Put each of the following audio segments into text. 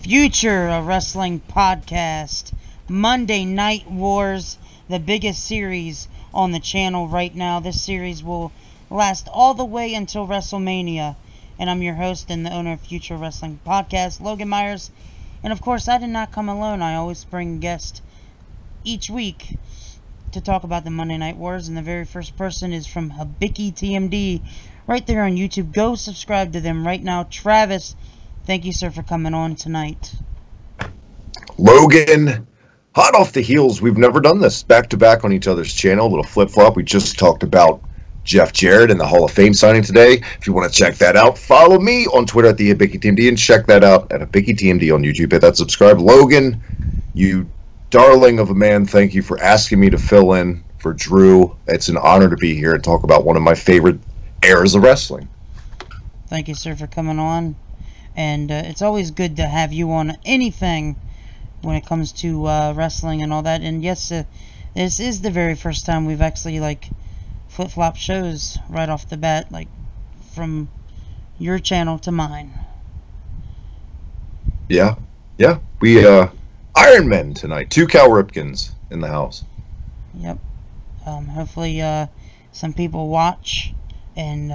Future, a wrestling podcast. Monday Night Wars, the biggest series on the channel right now. This series will last all the way until WrestleMania. And I'm your host and the owner of Future Wrestling Podcast, Logan Myers. And of course, I did not come alone. I always bring guests each week to talk about the Monday Night Wars. And the very first person is from Habiki TMD right there on YouTube. Go subscribe to them right now. Travis, thank you, sir, for coming on tonight. Logan, hot off the heels. We've never done this back-to-back on each other's channel. A little flip-flop. We just talked about Jeff Jarrett and the Hall of Fame signing today. If you want to check that out, follow me on Twitter at the HabikiTMD and check that out at HabikiTMD on YouTube. Hit that subscribe. Logan, you darling of a man, thank you for asking me to fill in for Drew. It's an honor to be here and talk about one of my favorite eras of wrestling. Thank you, sir, for coming on. And it's always good to have you on anything when it comes to wrestling and all that. And yes, this is the very first time we've actually flip-flop shows right off the bat, from your channel to mine. Yeah. We Iron Men tonight. 2 Cal Ripkins in the house. Yep. Hopefully some people watch, and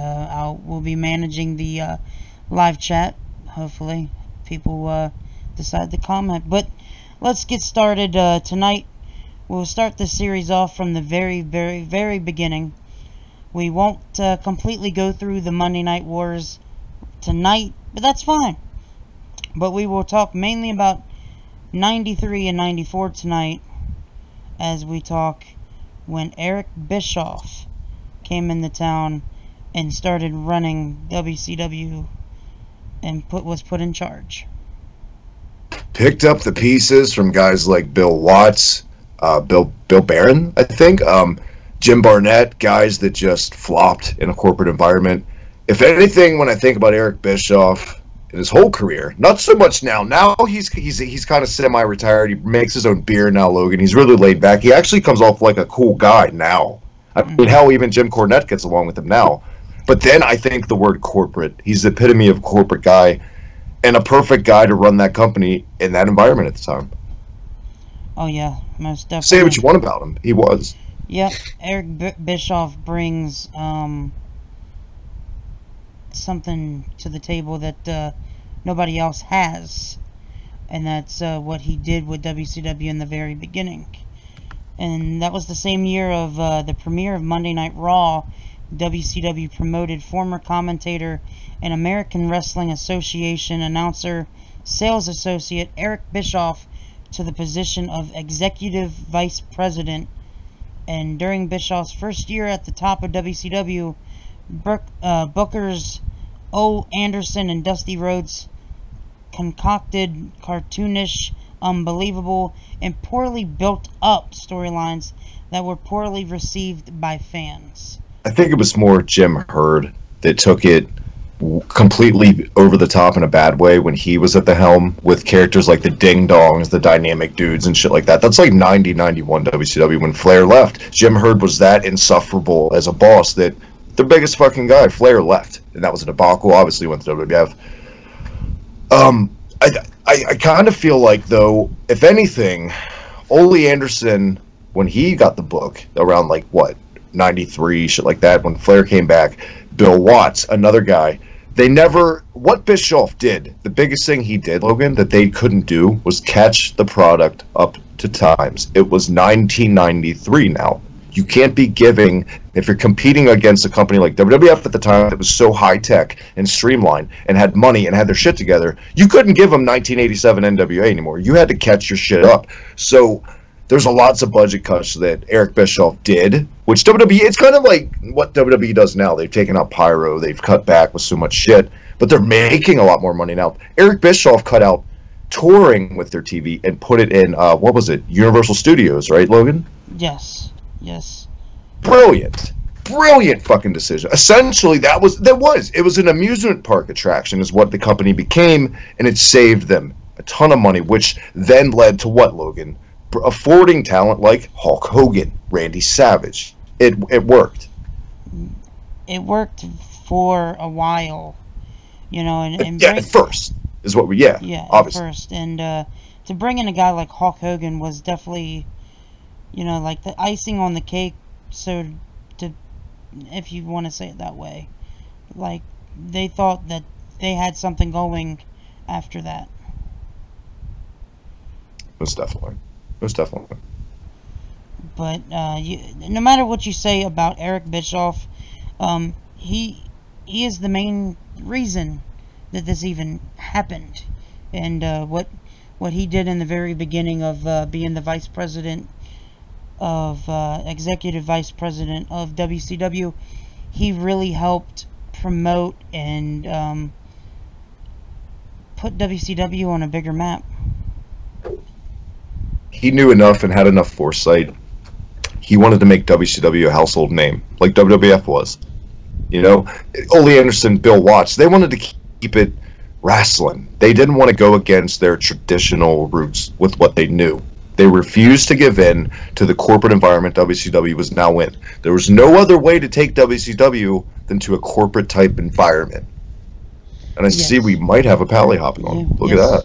we'll be managing the live chat. Hopefully people decide to comment. But let's get started. Tonight we'll start this series off from the very, very, very beginning. We won't completely go through the Monday Night Wars tonight, but that's fine. But we will talk mainly about 93 and 94 tonight, as we talk when Eric Bischoff came into town and started running WCW and was put in charge. Picked up the pieces from guys like Bill Watts, Bill Barron, I think, Jim Barnett, guys that just flopped in a corporate environment. If anything, when I think about Eric Bischoff in his whole career, not so much now. Now he's kind of semi-retired. He makes his own beer now, Logan. He's really laid back. He actually comes off like a cool guy now. I mean, hell, even Jim Cornette gets along with him now. But then I think the word corporate. He's the epitome of a corporate guy and a perfect guy to run that company in that environment at the time. Oh, yeah, most definitely. Say what you want about him. He was. Yep, Eric Bischoff brings something to the table that nobody else has. And that's what he did with WCW in the very beginning. And that was the same year of the premiere of Monday Night Raw. WCW promoted former commentator and American Wrestling Association announcer, sales associate Eric Bischoff to the position of executive vice president. And during Bischoff's first year at the top of WCW, Bookers O. Anderson and Dusty Rhodes concocted cartoonish, unbelievable, and poorly built up storylines that were poorly received by fans. I think it was more Jim Herd that took it completely over the top in a bad way when he was at the helm, with characters like the Ding Dongs, the Dynamic Dudes, and shit like that. That's like 90, 91 WCW when Flair left. Jim Herd was that insufferable as a boss that the biggest fucking guy, Flair, left. And that was a debacle. Obviously went to WWF. I kind of feel like, though, if anything, Ole Anderson, when he got the book around, 93, shit like that, when Flair came back, Bill Watts, another guy, what Bischoff did, the biggest thing he did, Logan, that they couldn't do was catch the product up to times. It was 1993 now. You can't be giving, if you're competing against a company like WWF at the time that was so high-tech and streamlined and had money and had their shit together, you couldn't give them 1987 NWA anymore. You had to catch your shit up. So there's lots of budget cuts that Eric Bischoff did, which WWE, it's kind of like what WWE does now. They've taken out Pyro, they've cut back with so much shit, but they're making a lot more money now. Eric Bischoff cut out touring with their TV and put it in, Universal Studios, right, Logan? Yes. Brilliant fucking decision. Essentially, it was an amusement park attraction is what the company became, and it saved them a ton of money, which then led to what, Logan? Affording talent like Hulk Hogan, Randy Savage. It worked. It worked for a while, and at first. is what we, yeah, Yeah, at obviously. first. And to bring in a guy like Hulk Hogan was definitely, like the icing on the cake, so to, if you want to say it that way. Like, they thought that they had something going after that. Most definitely. Most definitely. But no matter what you say about Eric Bischoff, he is the main reason that this even happened, and what he did in the very beginning of being the vice president of executive vice president of WCW, he really helped promote and put WCW on a bigger map. He knew enough and had enough foresight. He wanted to make WCW a household name, like WWF was. Ole Anderson, Bill Watts, they wanted to keep it wrestling. They didn't want to go against their traditional roots with what they knew. They refused to give in to the corporate environment WCW was now in. There was no other way to take WCW than to a corporate type environment. And I see we might have a pally hopping on. Look at that.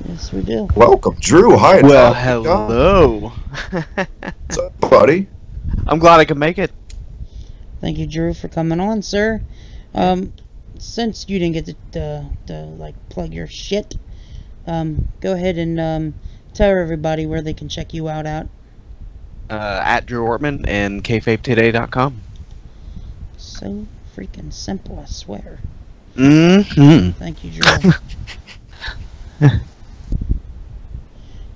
Yes, we do. Welcome, Drew. Hi. Well, hello. What's up, buddy? I'm glad I could make it. Thank you, Drew, for coming on, sir. Since you didn't get to plug your shit, go ahead and tell everybody where they can check you out at. At Drew Ortman and kayfabetoday.com. So freaking simple, I swear. Mm-hmm. Thank you, Drew.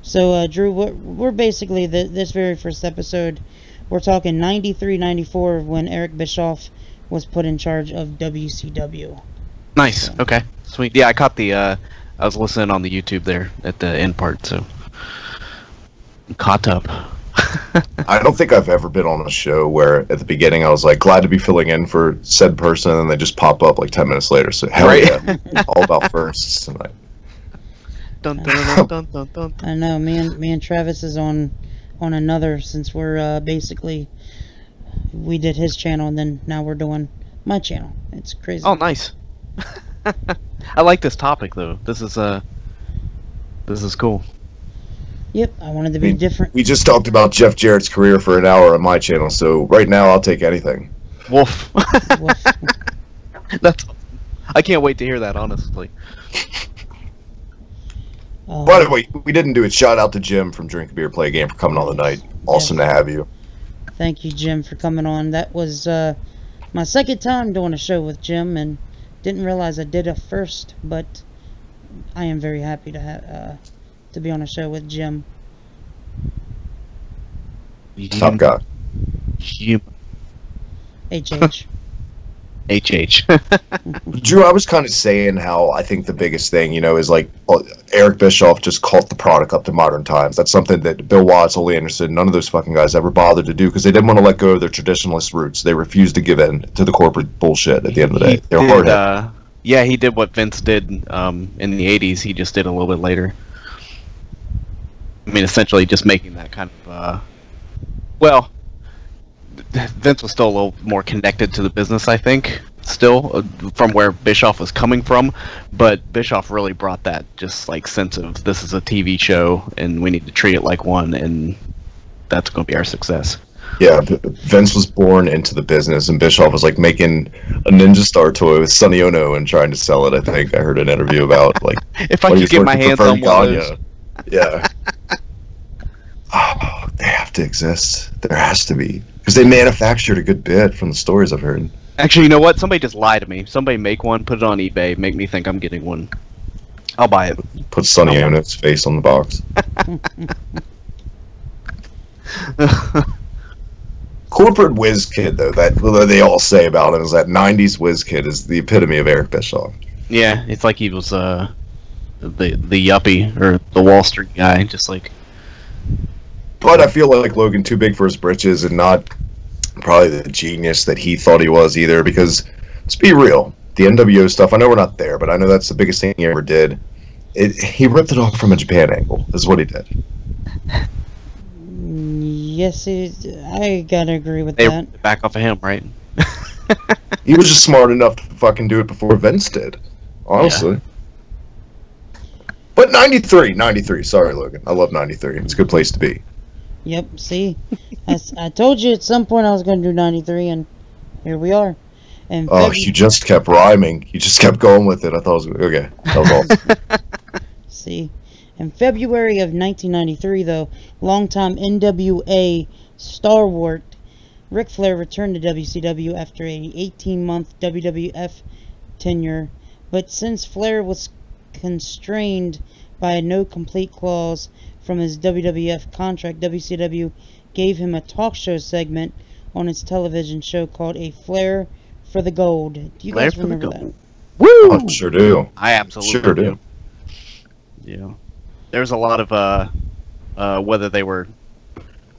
So, Drew, we're basically, this very first episode, we're talking 93, 94, when Eric Bischoff was put in charge of WCW. Nice. So. Okay. Sweet. Yeah, I caught the, I was listening on the YouTube there at the end part, so I'm caught up. I don't think I've ever been on a show where at the beginning I was like, glad to be filling in for said person, and they just pop up like 10 minutes later. So, hell yeah. All about firsts tonight. Dun, dun, dun, dun, dun. I know, me and Travis is on another, since we're basically, we did his channel and then now we're doing my channel. It's crazy. Oh, nice. I like this topic though. This is cool. Yep, I wanted to be different. We just talked about Jeff Jarrett's career for an hour on my channel, so right now I'll take anything. Woof. Woof. I can't wait to hear that, honestly. By the way, we didn't do it. Shout out to Jim from Drink a Beer, Play a Game for coming on the night. Awesome to have you. Thank you, Jim, for coming on. That was my second time doing a show with Jim, and didn't realize I did a first, but I am very happy to have to be on a show with Jim. Top guy. Jim. HH. HH. Drew, I was kind of saying how I think the biggest thing, is like Eric Bischoff just caught the product up to modern times. That's something that Bill Watts, Ole Anderson, none of those fucking guys ever bothered to do because they didn't want to let go of their traditionalist roots. They refused to give in to the corporate bullshit at the end of the day. They were hard-headed. Yeah, he did what Vince did in the 80s. He just did a little bit later. I mean, essentially just making that kind of, Vince was still a little more connected to the business, I think, still, from where Bischoff was coming from, but Bischoff really brought that just, like, sense of this is a TV show, and we need to treat it like one, and that's going to be our success. Yeah, Vince was born into the business, and Bischoff was, like, making a Ninja Star toy with Sonny Ono and trying to sell it, I think. I heard an interview about, like... if I could get my hands on one of those. Yeah. Oh, they have to exist. There has to be. Because they manufactured a good bit from the stories I've heard. Actually, you know what? Somebody just lied to me. Somebody make one, put it on eBay, make me think I'm getting one. I'll buy it. Put Sonny Ono's face on the box. Corporate whiz kid, though, that they all say about him is that 90s whiz kid is the epitome of Eric Bischoff. Yeah, it's like he was the yuppie or the Wall Street guy, just like. But I feel like Logan too big for his britches and not probably the genius that he thought he was either. Because let's be real, the NWO stuff. I know we're not there, but I know that's the biggest thing he ever did. He ripped it off from a Japan angle. Is what he did. Yes, I gotta agree with they that. Back off of him, right? He was just smart enough to fucking do it before Vince did. Honestly. But 93. Sorry, Logan. I love 93. It's a good place to be. Yep, see? I told you at some point I was going to do 93, and here we are. And Oh, you just kept rhyming. You just kept going with it. I thought it was... Okay. That was awesome. See? In February of 1993, though, longtime NWA stalwart Ric Flair returned to WCW after a 18-month WWF tenure, but since Flair was constrained by a no-complete clause from his WWF contract, WCW gave him a talk show segment on its television show called A Flair for the Gold. Do you guys remember that? Woo! I sure do. I absolutely sure do. Yeah. There's a lot of, whether they were,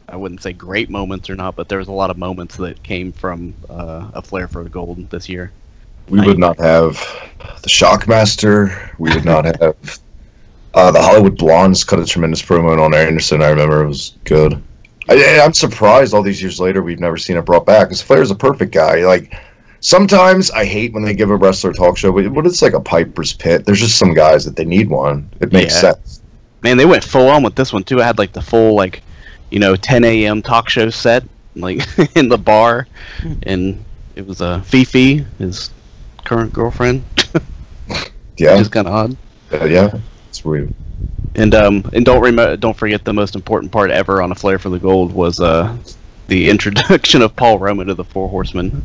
I wouldn't say great moments or not, but there was a lot of moments that came from A Flair for the Gold this year. We would not have the Shockmaster. We would not have the Hollywood Blondes cut a tremendous promo on Anderson. I remember it was good. I'm surprised all these years later we've never seen it brought back, because Flair's a perfect guy. Like, sometimes I hate when they give a wrestler a talk show, but it's like a Piper's Pit. There's just some guys that they need one. It makes sense. Man, they went full on with this one too. I had like the full 10 a.m. talk show set, like in the bar, and it was Fifi, his current girlfriend. Yeah, which is kind of odd. Yeah, it's weird. And don't forget the most important part ever on A Flair for the Gold was the introduction of Paul Roma to the Four Horsemen.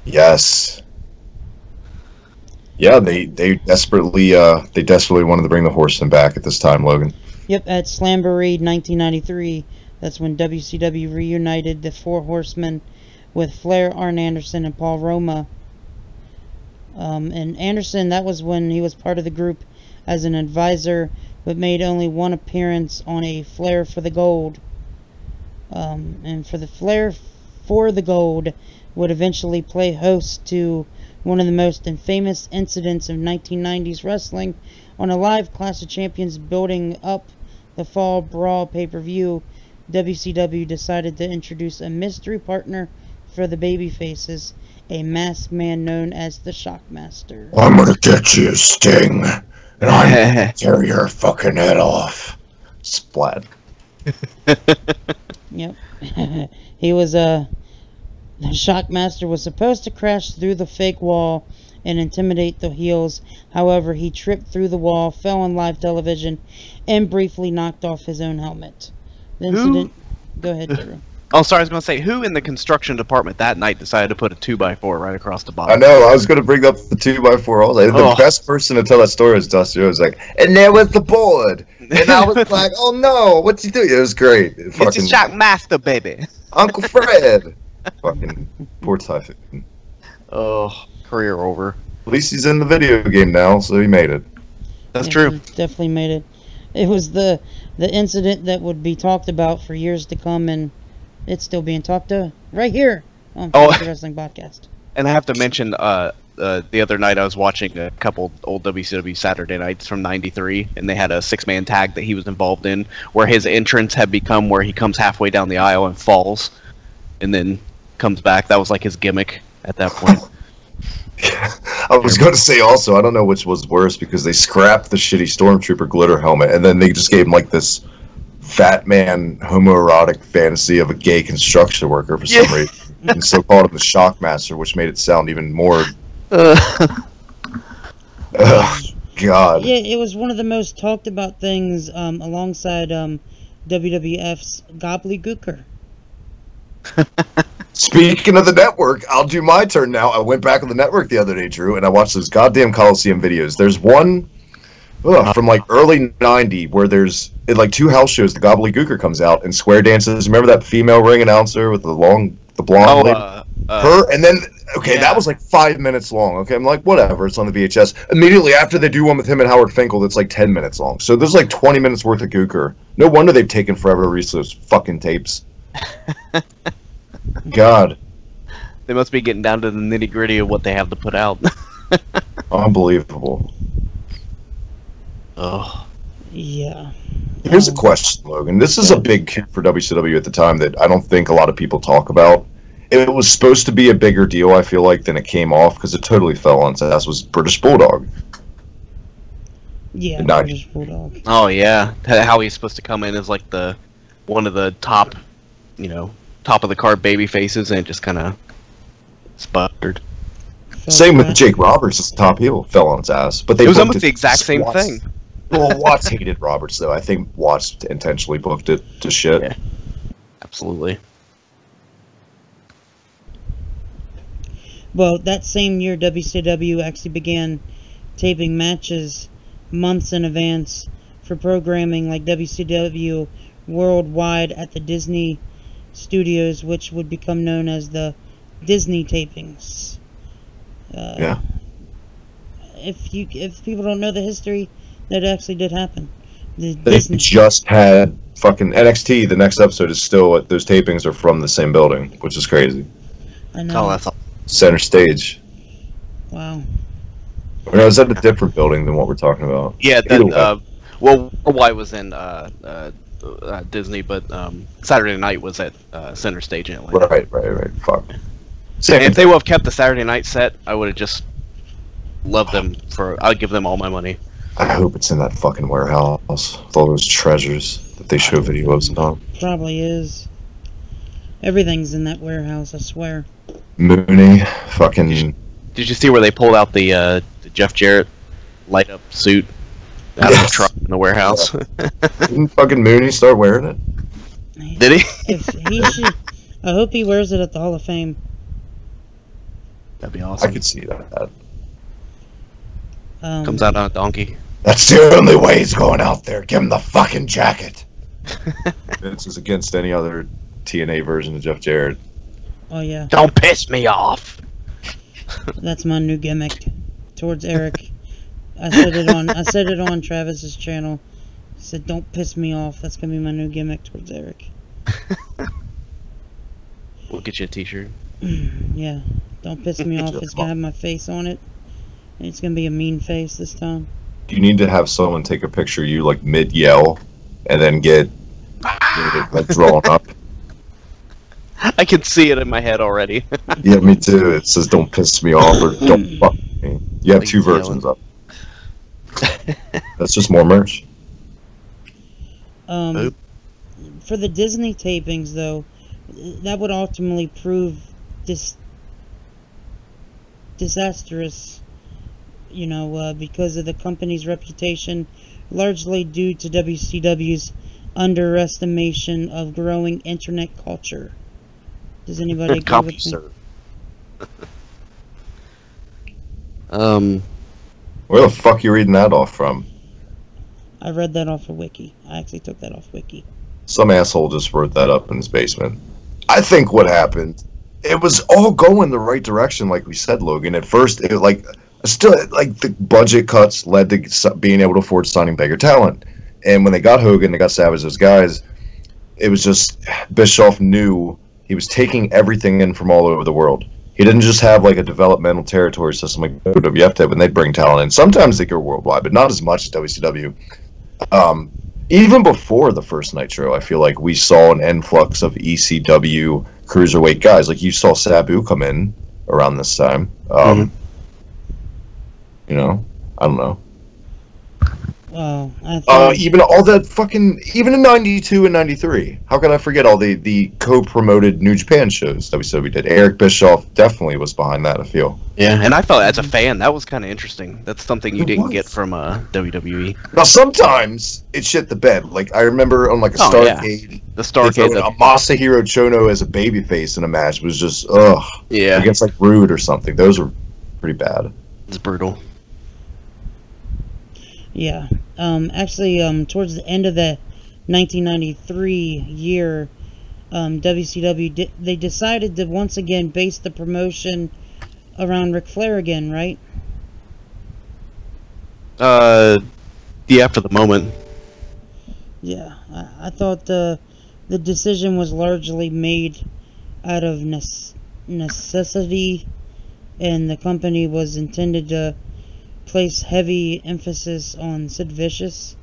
Yes. Yeah, they desperately wanted to bring the Horsemen back at this time, Logan. Yep, at Slamboree 1993, that's when WCW reunited the Four Horsemen with Flair, Arn Anderson, and Paul Roma. And Anderson, that was when he was part of the group as an advisor, but made only one appearance on A Flair for the Gold. And for the Flair for the Gold would eventually play host to one of the most infamous incidents of 1990s wrestling. On a live Clash of Champions building up the Fall Brawl pay-per-view, WCW decided to introduce a mystery partner for the babyfaces, a masked man known as the Shockmaster. I'm gonna get you, Sting, and I'm gonna tear your fucking head off. Splat. Yep. He was the Shockmaster was supposed to crash through the fake wall and intimidate the heels. However, he tripped through the wall, fell on live television, and briefly knocked off his own helmet. The incident... Go ahead, Drew. Oh, sorry, I was going to say, who in the construction department that night decided to put a 2x4 right across the bottom? I know, I was going to bring up the 2x4 all day. The best person to tell that story is Dusty. It was like, and there was the board. And I was like, oh no, what's he doing? It was great. It's a Shockmaster, baby. Uncle Fred. Fucking poor Typhoon. Oh, career over. At least he's in the video game now, so he made it. That's true. Definitely made it. It was the incident that would be talked about for years to come, and it's still being talked to right here on the Wrestling Podcast. And I have to mention, the other night I was watching a couple old WCW Saturday nights from '93, and they had a 6-man tag that he was involved in, where his entrance had become where he comes halfway down the aisle and falls, and then comes back. That was like his gimmick at that point. I was going to say also, I don't know which was worse, because they scrapped the shitty Stormtrooper glitter helmet, and then they just gave him like this fat man homoerotic fantasy of a gay construction worker for some reason, and so called him the Shockmaster, which made it sound even more. God. Yeah, it was one of the most talked about things, alongside WWF's Gobbledygooker. Speaking of the network, I'll do my turn now. I went back on the network the other day, Drew, and I watched those goddamn Coliseum videos. There's one from like early '90 where there's in like 2 house shows. The Gobbledygooker comes out and square dances. Remember that female ring announcer with the blonde lady? Her, and then that was like 5 minutes long. Okay, I'm like, whatever. It's on the VHS. Immediately after, they do one with him and Howard Finkel that's like 10 minutes long. So there's like 20 minutes worth of Gooker. No wonder they've taken forever to release those fucking tapes. God. They must be getting down to the nitty gritty of what they have to put out. Unbelievable. Oh. Yeah. Here's a question, Logan. This is a big hit for WCW at the time that I don't think a lot of people talk about. It was supposed to be a bigger deal, I feel like, than it came off, because it totally fell on its ass, was British Bulldog. Yeah, Not British Bulldog. Oh yeah, how he's supposed to come in as like the one of the top, top of the card baby faces, and it just kind of sputtered. Fell same with flat. Jake Roberts as the top heel, fell on its ass. But they It was booked almost the exact same Watts- thing. Well, Watts hated Roberts though. I think Watts intentionally booked it to shit. Yeah. Absolutely. Well, that same year, WCW actually began taping matches months in advance for programming like WCW Worldwide at the Disney Studios, which would become known as the Disney tapings. Yeah. If people don't know the history, that actually did happen. The They Disney. just had fucking NXT. The next episode is still those tapings are from the same building, which is crazy. I know. Oh, that's all. Center stage. Wow. Or no, is that a different building than what we're talking about? Yeah. Either Then, way. Worldwide was in Disney, but Saturday Night was at Center Stage in Atlanta. Right. Fuck. And Same. if they would have kept the Saturday Night set, I would have just loved them I'd give them all my money. I hope it's in that fucking warehouse with all those treasures that they show videos on. Probably is. Everything's in that warehouse, I swear. Mooney, fucking. Did you see where they pulled out the Jeff Jarrett light up suit out of the Yes. truck in the warehouse? Didn't fucking Mooney start wearing it? Did he? If he should, I hope he wears it at the Hall of Fame. That'd be awesome. I could see that. Comes out on a donkey. That's the only way he's going out there. Give him the fucking jacket. This is against any other TNA version of Jeff Jarrett. Oh yeah, Don't piss me off. that's my new gimmick towards Eric. I said it on Travis's channel. I said, "Don't piss me off." That's gonna be my new gimmick towards Eric. We'll get you a T-shirt. Yeah, don't piss me off. It's gonna have my face on it. And it's gonna be a mean face this time. You need to have someone take a picture of you like mid yell, and then get it like drawn up. I can see it in my head already. Yeah, me too. It says "Don't piss me off" or "Don't fuck me." You have Like two yelling. versions up. That's just more merch. Oop. For the Disney tapings, though, that would ultimately prove disastrous. Because of the company's reputation, largely due to WCW's underestimation of growing internet culture. Does anybody agree with me? CompuServe. Where the fuck you reading that off from? I read that off of Wiki. I actually took that off Wiki. Some asshole just wrote that up in his basement. I think what happened, it was all going the right direction, like we said, Logan. At first, it the budget cuts led to being able to afford signing bigger talent. And when they got Hogan, they got Savage, those guys, it was just Bischoff knew he was taking everything in from all over the world. He didn't just have like a developmental territory system like WWF did when they bring talent in. Sometimes they go worldwide, but not as much as WCW. Even before the first Nitro, I feel like we saw an influx of ECW cruiserweight guys. Like you saw Sabu come in around this time. I don't know. Well, I think Even in '92 and '93. How could I forget all the co-promoted New Japan shows that we did? Eric Bischoff definitely was behind that. I feel. Yeah, and I felt as a fan that was kind of interesting. That's something you It didn't was. get from WWE. Now sometimes it shit the bed. Like I remember on like a Oh, yeah. Starrcade, The they Starcade. throw Masahiro Chono as a babyface in a match was just Yeah, against like Rude or something. Those were pretty bad. it's brutal. Yeah. Actually, towards the end of the 1993 year, WCW they decided to once again base the promotion around Ric Flair again, right? Yeah, for the moment. Yeah. I thought the decision was largely made out of necessity, and the company was intended to place heavy emphasis on Sid Vicious,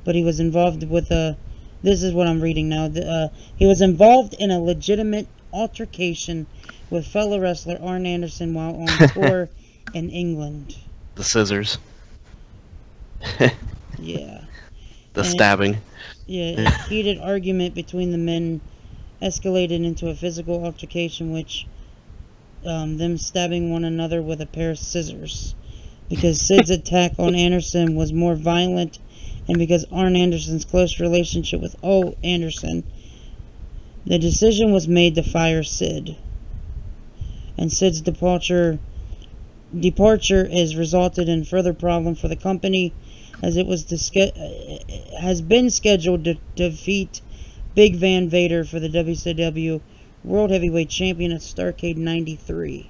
but he was involved with this is what I'm reading now. He was involved in a legitimate altercation with fellow wrestler Arn Anderson while on tour in England. The scissors. stabbing. Yeah, a heated argument between the men escalated into a physical altercation, which them stabbing one another with a pair of scissors. Because Sid's attack on Anderson was more violent, and because Arn Anderson's close relationship with O. Anderson, the decision was made to fire Sid. And Sid's departure has resulted in further problem for the company, as it has been scheduled to defeat Big Van Vader for the WCW World Heavyweight Champion at Starrcade 93.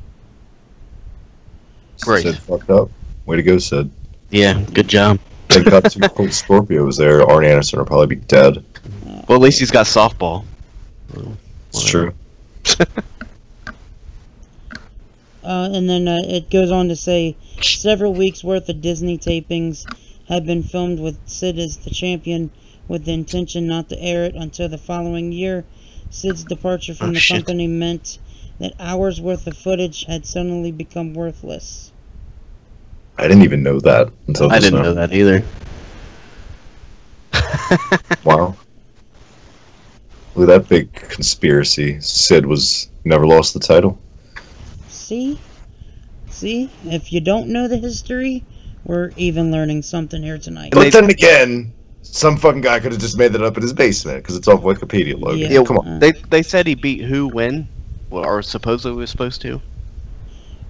Great. Sid fucked up. Way to go, Sid. Yeah, good job. They got two Colt Scorpios there. Arn Anderson will probably be dead. Well, at least he's got softball. It's true. And then it goes on to say, several weeks worth of Disney tapings had been filmed with Sid as the champion, with the intention not to air it until the following year. Sid's departure from the company meant that hours worth of footage had suddenly become worthless. I didn't even know that until I didn't know that either. Wow. Look at that big conspiracy. Sid never lost the title. See, if you don't know the history, we're even learning something here tonight. But then again, some fucking guy could have just made that up in his basement because it's off Wikipedia, Logan. Yeah, come on. They said he beat who when? Or supposedly was supposed to?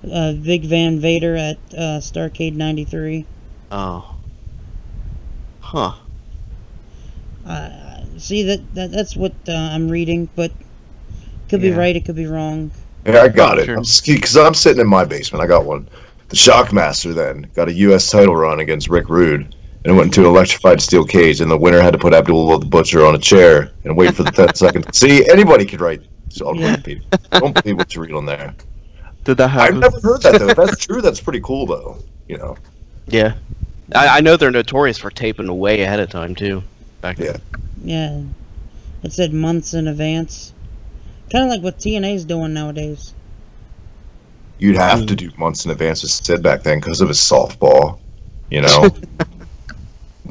Big Van Vader at Starrcade 93. Oh. Huh. See, that's what I'm reading, but could be right, it could be wrong. Yeah, I got it. Sure. Because I'm sitting in my basement. I got one. The Shockmaster then got a U.S. title run against Rick Rude, and it went into an electrified steel cage, and the winner had to put Abdullah the Butcher on a chair and wait for the 10 seconds. See, anybody could write on Wikipedia. Don't believe what you read on there. Did that happen? I've never heard that, though. If that's true, that's pretty cool, though. You know. Yeah. I know they're notorious for taping way ahead of time, too. Back then. Yeah. It said months in advance. Kind of like what TNA's doing nowadays. You'd have to do months in advance with Sid back then because of his softball, you know.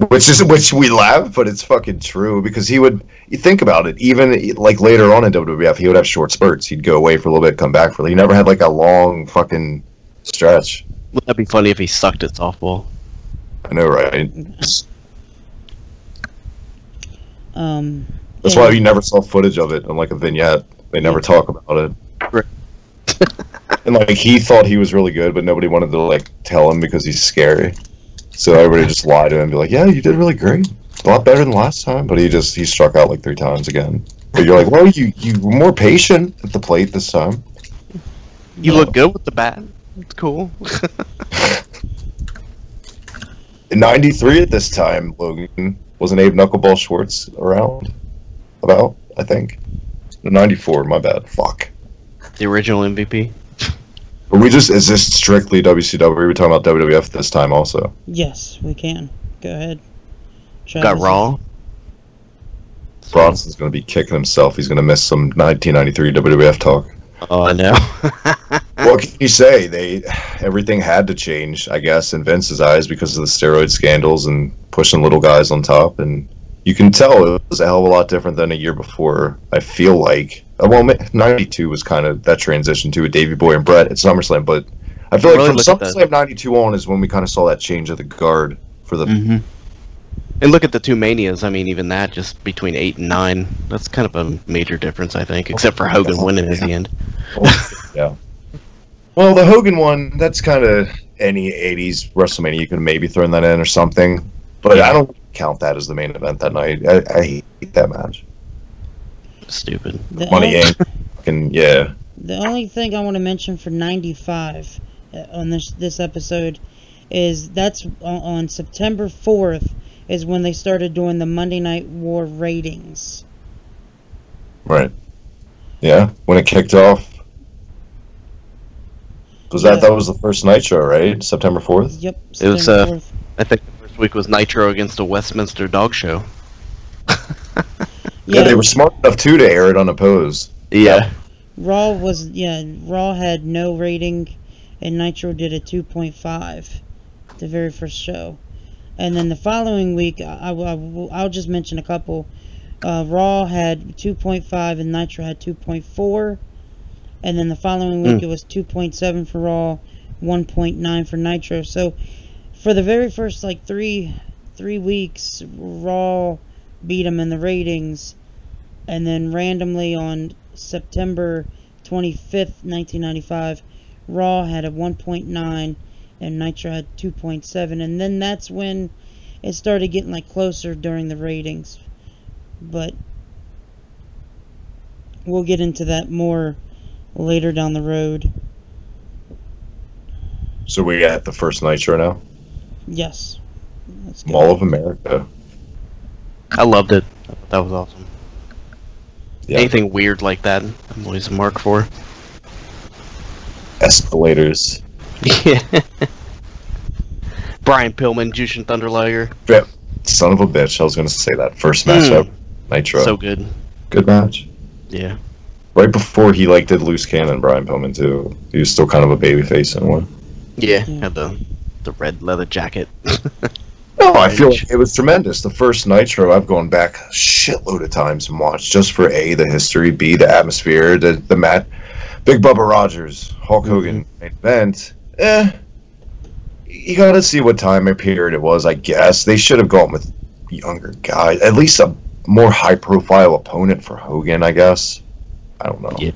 which we laugh, but it's fucking true because you think about it, even like later on in WWF, he would have short spurts. He'd go away for a little bit, come back for he never had like a long fucking stretch. Wouldn't that be funny if he sucked at softball? I know, right? That's why you never saw footage of it on like a vignette. They never talk about it. Right. And like he thought he was really good, but nobody wanted to like tell him because he's scary. So everybody just lied to him and be like, "Yeah, you did really great. A lot better than last time." But he struck out like 3 times again. But you're like, "Well, you were more patient at the plate this time." You look good with the bat. It's cool. In '93 at this time, Logan, wasn't Abe Knuckleball Schwartz around? About, I think. No, '94, my bad. Fuck. The original MVP. Is this strictly WCW? Are we talking about WWF this time also? Yes, we can. Go ahead. Got Raw. Bronson's going to be kicking himself. He's going to miss some 1993 WWF talk. Oh, I know. What can you say? Everything had to change, I guess, in Vince's eyes because of the steroid scandals and pushing little guys on top. And you can tell it was a hell of a lot different than a year before, I feel like. Well, 92 was kind of that transition to a Davey Boy and Brett at SummerSlam, but I feel like from SummerSlam 92 on is when we kind of saw that change of the guard for the... Mm-hmm. And look at the 2 Manias. I mean, even that, just between 8 and 9, that's kind of a major difference, I think, except for Hogan winning at the end. Yeah. Well, the Hogan one, that's kind of any 80s WrestleMania. You could maybe throw that in or something, but I don't count that as the main event that night. I hate that match. Stupid. Money Inc. Yeah. The only thing I want to mention for 95 on this episode is that's on September 4th is when they started doing the Monday Night War ratings. Right. Yeah, when it kicked off. That was the first Nitro, right? September 4th? Yep. It was, 4th. I think the first week was Nitro against the Westminster Dog Show. Yeah, they were smart enough too to air it unopposed. Yeah. Raw had no rating, and Nitro did a 2.5, the very first show. And then the following week, I'll just mention a couple. Raw had 2.5 and Nitro had 2.4. And then the following week it was 2.7 for Raw, 1.9 for Nitro. So for the very first like three weeks, Raw beat them in the ratings. And then randomly on September 25th, 1995, Raw had a 1.9 and Nitro had 2.7. And then that's when it started getting like closer during the ratings. But we'll get into that more later down the road. So we got the first Nitro now? Yes. Let's go. Mall of America. I loved it. That was awesome. Yeah. Anything weird like that, I'm always a mark for. Escalators. Yeah. Brian Pillman, Jushin Thunder Liger. Yep. Son of a bitch. I was going to say that. First matchup. Nitro. So good. Good match. Yeah. Right before he like did loose cannon, Brian Pillman too. He was still kind of a babyface in one. Yeah. Had the red leather jacket. No, I feel like it was tremendous. The first Nitro, I've gone back a shitload of times and watched just for A, the history, B, the atmosphere, the mat. Big Bubba Rogers, Hulk Hogan main event. You gotta see what time or period it was, I guess. They should have gone with younger guys. At least a more high-profile opponent for Hogan, I guess. I don't know. Yeah.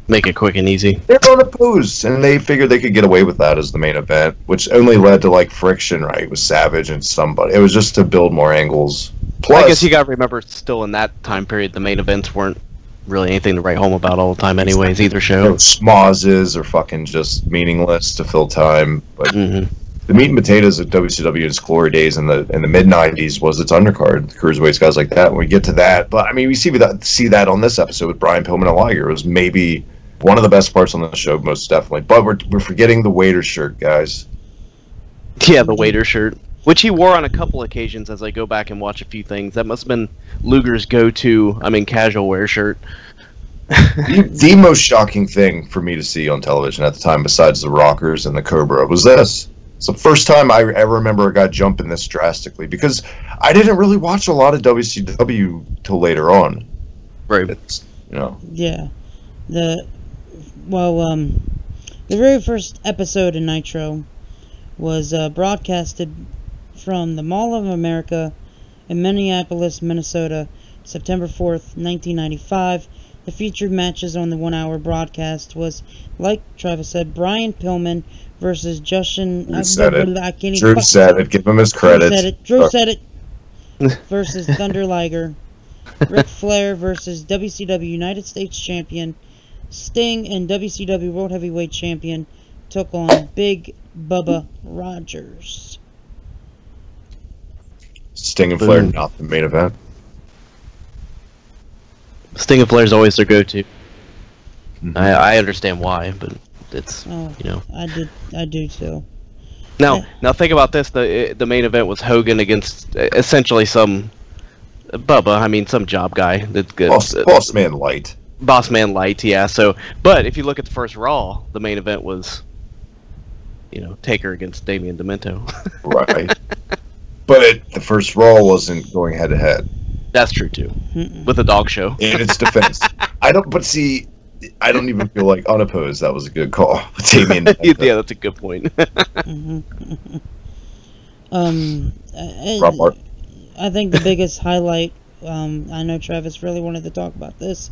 Make it quick and easy. They're unopposed, and they figured they could get away with that as the main event, which only led to like friction, right, with Savage and somebody. It was just to build more angles. Plus, I guess you gotta remember, still in that time period, the main events weren't really anything to write home about all the time anyways, either show. Smozzes are fucking just meaningless to fill time, but the meat and potatoes of WCW in its glory days in the mid-90s was its undercard, the cruiserweights, guys like that. When we get to that, but I mean, we see that on this episode with Brian Pillman and Liger. It was maybe one of the best parts on the show, most definitely. But we're forgetting the waiter shirt, guys. Yeah, the waiter shirt, which he wore on a couple occasions as I go back and watch a few things. That must have been Luger's go-to, casual wear shirt. The most shocking thing for me to see on television at the time, besides the Rockers and the Cobra, was this. It's the first time I ever remember a guy jumping this drastically, because I didn't really watch a lot of WCW till later on. Right. It's, you know. Yeah. The very first episode in Nitro was broadcasted from the Mall of America in Minneapolis, Minnesota, September 4th, 1995. The featured matches on the 1-hour broadcast was, like Travis said, Brian Pillman versus Jushin. Drew said it. Drew said it. Give him his credit. Drew said it. Versus Thunder Liger. Ric Flair versus WCW United States Champion. Sting and WCW World Heavyweight Champion took on Big Bubba Rogers. Sting and Flair, not the main event. Sting and Flair's always their go-to. I understand why, but it's I do too. Now think about this: the main event was Hogan against essentially some Bubba. Some job guy that's good. Boss Man Light. Boss Man Light, yeah. So, but if you look at the first Raw, the main event was, Taker against Damien Demento. Right. But the first Raw wasn't going head to head. That's true too. With a dog show. In its defense, I don't even feel like unopposed. That was a good call. Damien. Yeah, that's a good point. I think the biggest highlight. I know Travis really wanted to talk about this.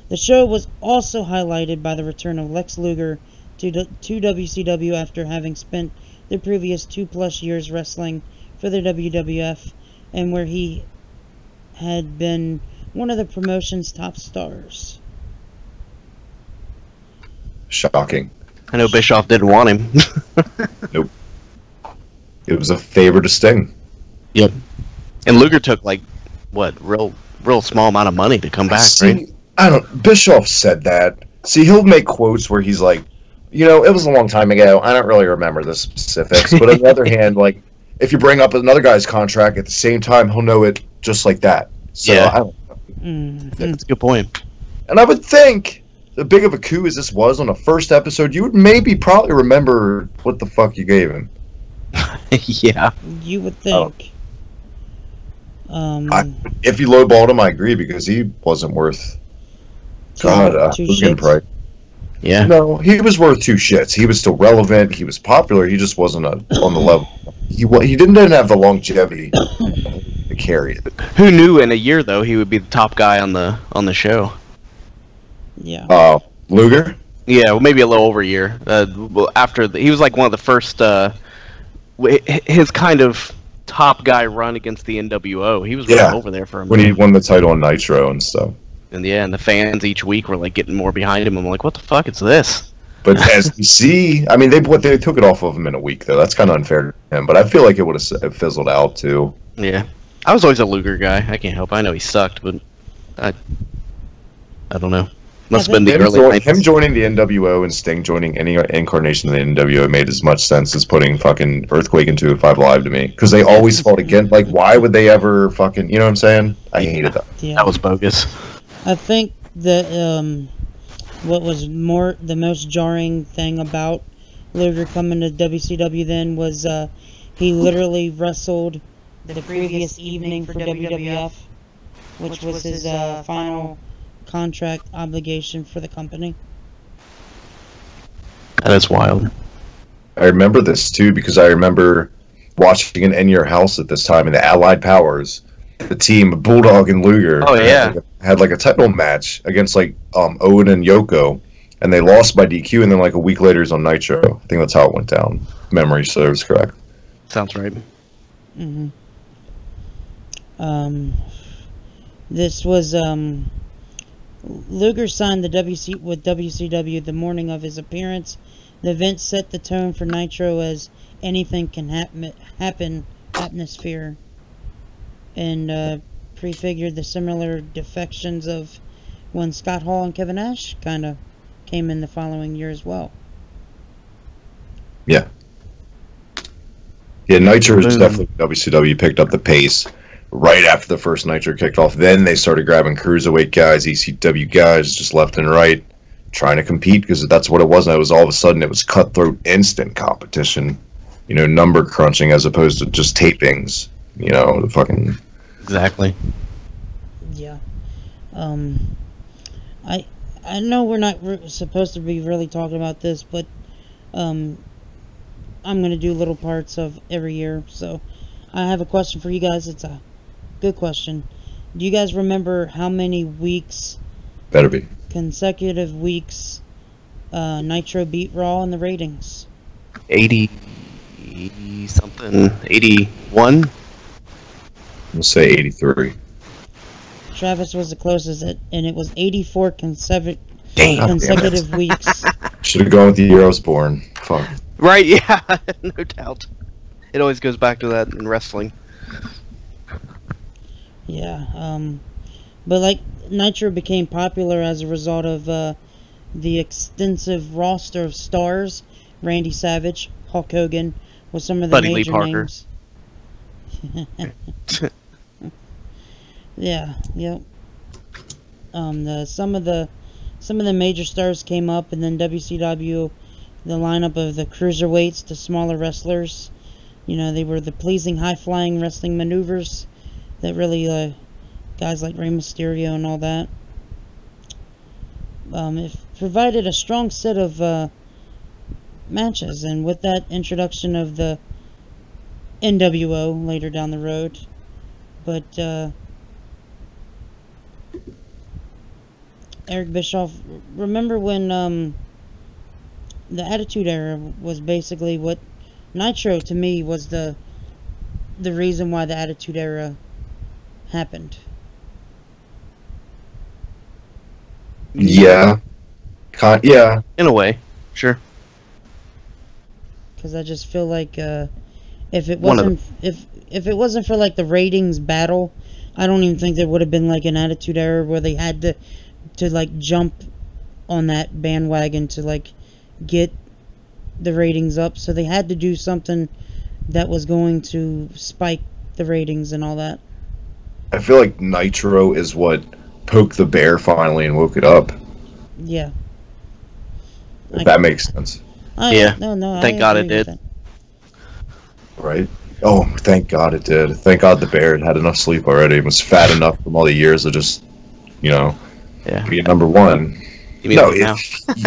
The show was also highlighted by the return of Lex Luger to WCW after having spent the previous 2+ years wrestling for the WWF, and where he had been one of the promotion's top stars. Shocking. I know Bischoff didn't want him. Nope. It was a favor to Sting. Yep. And Luger took real small amount of money to come back, right? Bischoff said that. See, he'll make quotes where he's like, it was a long time ago. I don't really remember the specifics. But on the other hand, if you bring up another guy's contract at the same time, he'll know it just like that. So, yeah. I don't know. That's a good point. And I would think, as big of a coup as this was on the first episode, you would probably remember what the fuck you gave him. Yeah. You would Oh. think. If you lowballed him, I agree because he wasn't worth Two Logan shits. price. Yeah. No, he was worth two shits. He was still relevant. He was popular. He just wasn't on the level. He didn't have the longevity to carry it. Who knew in a year though he would be the top guy on the show? Yeah. Luger. Yeah, well, maybe a little over a year. Well, after he was like one of the first. His kind of top guy run against the NWO. He was really over there for a when minute. he won the title on Nitro and stuff. And yeah, and the fans each week were like getting more behind him. I'm like, what the fuck is this? But as we see, I mean, they took it off of him in a week though. That's kind of unfair to him. But I feel like it would have fizzled out too. Yeah, I was always a Luger guy. I can't help it. I know he sucked, but I don't know. Must have been the early Him joining the NWO and Sting joining any incarnation of the NWO made as much sense as putting fucking Earthquake into a 5 Live to me. Because they always fought again. Like, why would they ever fucking, you know what I'm saying? I hated that. Yeah. That was bogus. I think that what was the most jarring thing about Luger coming to WCW then was he literally wrestled the previous evening for WWF, which was his final contract obligation for the company. That is wild. I remember this too because I remember watching it in your house at this time in the Allied Powers. The team, Bulldog and Luger, had like a title match against like Owen and Yoko, and they lost by DQ. And then like a week later, it's on Nitro. I think that's how it went down. Memory serves correct. Sounds right. Mm-hmm. This was Luger signed with WCW the morning of his appearance. The event set the tone for Nitro as anything can happen atmosphere, and prefigured the similar defections of when Scott Hall and Kevin Nash kind of came in the following year as well. Yeah. Yeah, Nitro was definitely WCW picked up the pace right after the first Nitro kicked off. Then they started grabbing cruiserweight guys, ECW guys, just left and right, trying to compete because that's what it was. And it was all of a sudden it was cutthroat, instant competition, you know, number crunching as opposed to just tapings. You know, the fucking... Exactly. Yeah. I know we're not supposed to be really talking about this, but I'm going to do little parts of every year. So I have a question for you guys. It's a good question. Do you guys remember how many weeks... Better be. Consecutive weeks Nitro beat Raw in the ratings? 80 something. 81? We'll say 83. Travis was the closest, and it was 84 consecutive weeks. Should have gone with the year I was born. Fuck. Right, yeah, no doubt. It always goes back to that in wrestling. Yeah, but like Nitro became popular as a result of the extensive roster of stars. Randy Savage, Hulk Hogan, with some of the Buddy major Lee Parker. names. Yeah, yep. Some of the major stars came up, and then WCW, the lineup of the cruiserweights, the smaller wrestlers, you know, they were the pleasing high-flying wrestling maneuvers that really, guys like Rey Mysterio and all that. It provided a strong set of matches, and with that introduction of the NWO later down the road, but Eric Bischoff, remember when the Attitude Era was basically what Nitro to me was the reason why the Attitude Era happened. Yeah. Yeah. In a way, sure. Because I just feel like if it wasn't if it wasn't for like the ratings battle, I don't even think there would have been like an Attitude Era where they had to like jump on that bandwagon to like get the ratings up. So they had to do something that was going to spike the ratings and all that. I feel like Nitro is what poked the bear finally and woke it up. Yeah. If that makes sense. Yeah. No, Thank God it did. Right? Oh, thank God it did. Thank God the bear had enough sleep already. It was fat enough from all the years of just, Yeah. being number one. You mean No, like now?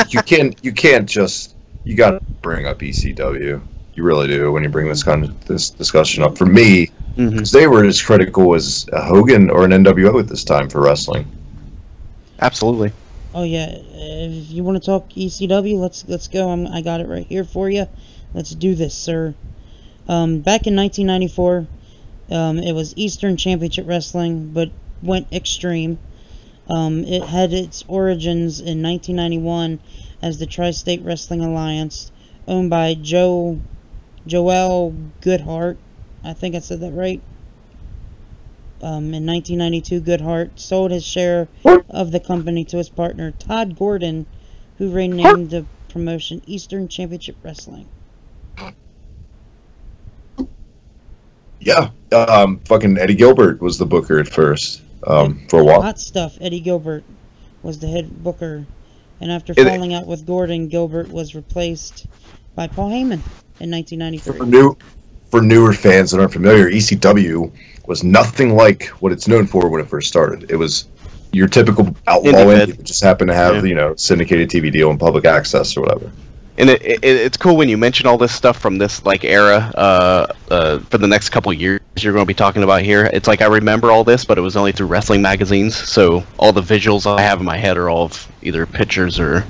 you can't just, you got to bring up ECW. You really do when you bring this discussion up. For me, Hmm. because they were as critical as a Hogan or an NWO at this time for wrestling. Absolutely. Oh yeah, if you want to talk ECW, let's go. I got it right here for you. Let's do this, sir. Back in 1994, it was Eastern Championship Wrestling, but went extreme. It had its origins in 1991 as the Tri-State Wrestling Alliance, owned by Joel Goodhart. I think I said that right. In 1992, Goodhart sold his share of the company to his partner, Todd Gordon, who renamed the promotion Eastern Championship Wrestling. Yeah, fucking Eddie Gilbert was the booker at first, for a while. Hot stuff. Eddie Gilbert was the head booker, and after falling out with Gordon, Gilbert was replaced by Paul Heyman in 1993. For newer fans that aren't familiar, ECW was nothing like what it's known for when it first started. It was your typical outlaw indie that just happened to have, syndicated TV deal and public access or whatever. And it's cool when you mention all this stuff from this era for the next couple of years you're going to be talking about here. It's like I remember all this, but it was only through wrestling magazines, so all the visuals I have in my head are all of either pictures or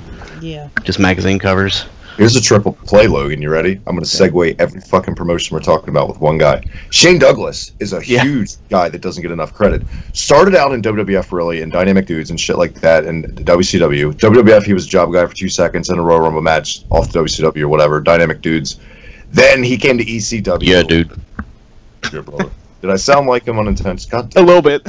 just magazine covers. Here's a triple play, Logan. You ready? I'm going to segue every fucking promotion we're talking about with one guy. Shane Douglas is a huge guy that doesn't get enough credit. Started out in WWF, really, in Dynamic Dudes and shit like that, and WCW. WWF, he was a job guy for 2 seconds in a Royal Rumble match off the WCW or whatever, Dynamic Dudes. Then he came to ECW. Yeah, dude. Your brother. Did I sound like him unintentionally? A little bit.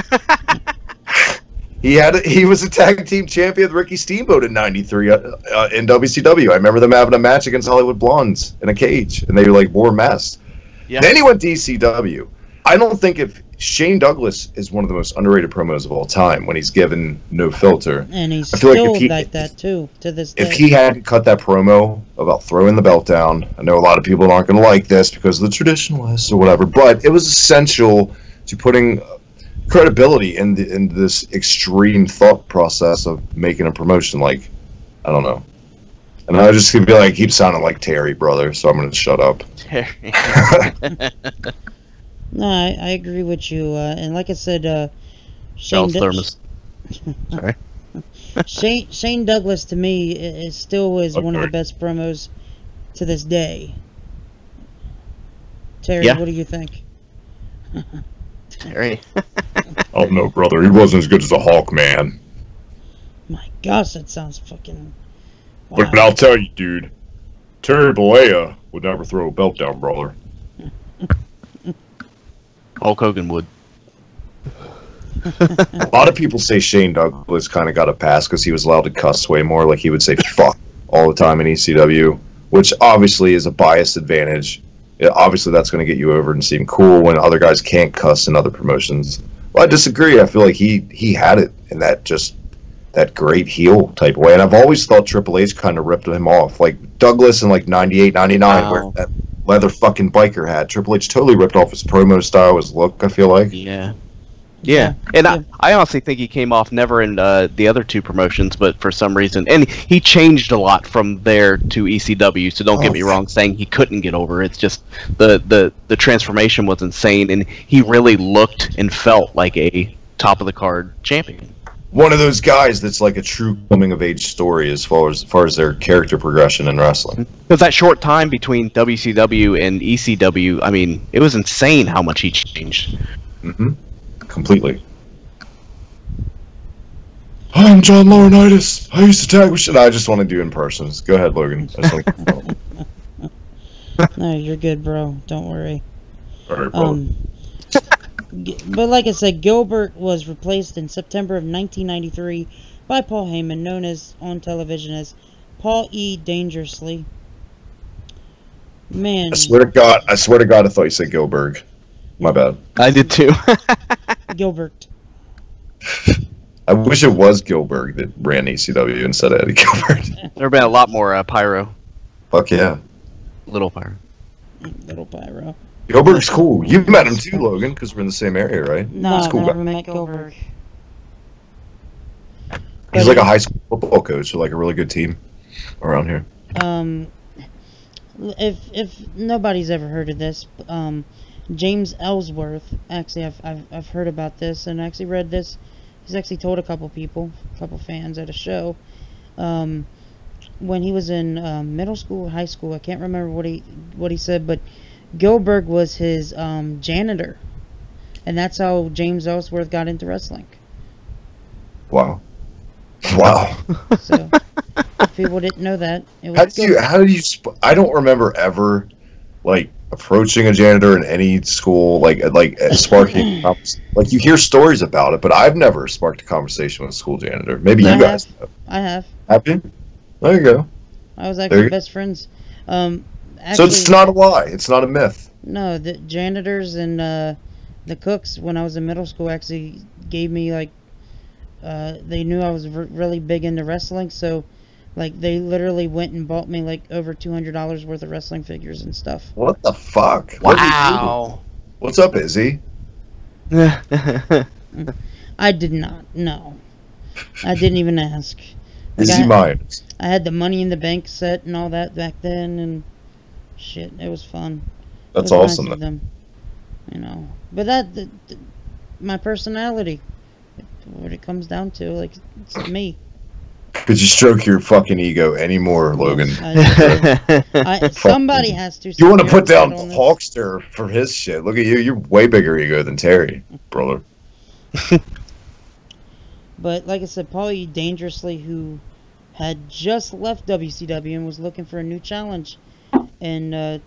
He was a tag team champion with Ricky Steamboat in '93 in WCW. I remember them having a match against Hollywood Blondes in a cage, and they wore masks. Yeah. Then he went to ECW. I don't think if Shane Douglas is one of the most underrated promos of all time when he's given no filter. And he's still like that too to this day. If he hadn't cut that promo about throwing the belt down, I know a lot of people aren't going to like this because of the traditionalists or whatever, but it was essential to putting credibility in this extreme thought process of making a promotion. Like, I don't know, and I was just gonna be like, keep sounding like Terry, brother, so I'm gonna shut up. Terry. No, I agree with you, and like I said, Shane Sorry. Shane Douglas to me is still one of the best promos to this day. Terry, what do you think? Terry. Oh no, brother, he wasn't as good as the Hulk, man. My gosh, that sounds fucking. Wow. But I'll tell you, dude, Terry Bollea would never throw a belt down, brother. Hulk Hogan would. A lot of people say Shane Douglas kind of got a pass because he was allowed to cuss way more. Like, he would say fuck all the time in ECW, which obviously is a biased advantage. Yeah, obviously that's going to get you over and seem cool when other guys can't cuss in other promotions. Well, I disagree. I feel like he had it in that great heel type way. And I've always thought Triple H kind of ripped him off. Like Douglas in like 98, 99, where that leather fucking biker hat. Triple H totally ripped off his promo style, his look, I feel like. Yeah, and I honestly think he came off never in the other two promotions, but for some reason, and he changed a lot from there to ECW. So don't get me wrong, saying he couldn't get over. It's just the transformation was insane, and he really looked and felt like a top of the card champion. One of those guys that's like a true coming of age story as far as their character progression in wrestling. Because that short time between WCW and ECW, I mean, it was insane how much he changed. Mm-hmm. Completely. Hi, I'm John Laurinaitis. I used to tag with shit. I just want to do impressions. Go ahead, Logan. No, you're good, bro. Don't worry. All right, bro. But like I said, Gilbert was replaced in September of 1993 by Paul Heyman, known as on television as Paul E. Dangerously. Man. I swear to God, I thought you said Gilbert. My bad. I did too. Gilbert. I wish it was Gilbert that ran ECW instead of Eddie Gilbert. There have been a lot more pyro. Fuck yeah. Little pyro. Little pyro. Gilbert's cool. You met him too, Logan, because we're in the same area, right? No, He's a I've cool never guy. met Gilbert. He's like a high school football coach for like a really good team around here. If nobody's ever heard of this, James Ellsworth. Actually, I've heard about this and actually read this. He's actually told a couple fans at a show. When he was in middle school or high school, I can't remember what he said, but Gilbert was his janitor, and that's how James Ellsworth got into wrestling. Wow. Wow. So, if people didn't know that, it was How did you? I don't remember ever, like, approaching a janitor in any school, like sparking. Like, you hear stories about it, but I've never sparked a conversation with a school janitor. Maybe you guys have. I have. Have you? There you go. I was actually best friends. So it's not a lie. It's not a myth. No, the janitors and the cooks when I was in middle school actually gave me like. They knew I was really big into wrestling, so like they literally went and bought me like over $200 worth of wrestling figures and stuff. What the fuck? Wow. What's up, Izzy? I did not. No, I didn't even ask. Like, Izzy Myers. I had the Money in the Bank set and all that back then, and shit, it was fun. That's it was awesome. Nice of them, you know. But my personality. What it comes down to, like, it's me. Could you stroke your fucking ego anymore, Logan? Somebody has to. You want to put down the Hulkster for his shit? Look at you. You're way bigger ego than Terry, brother. But like I said, Paulie Dangerously, who had just left WCW and was looking for a new challenge, and the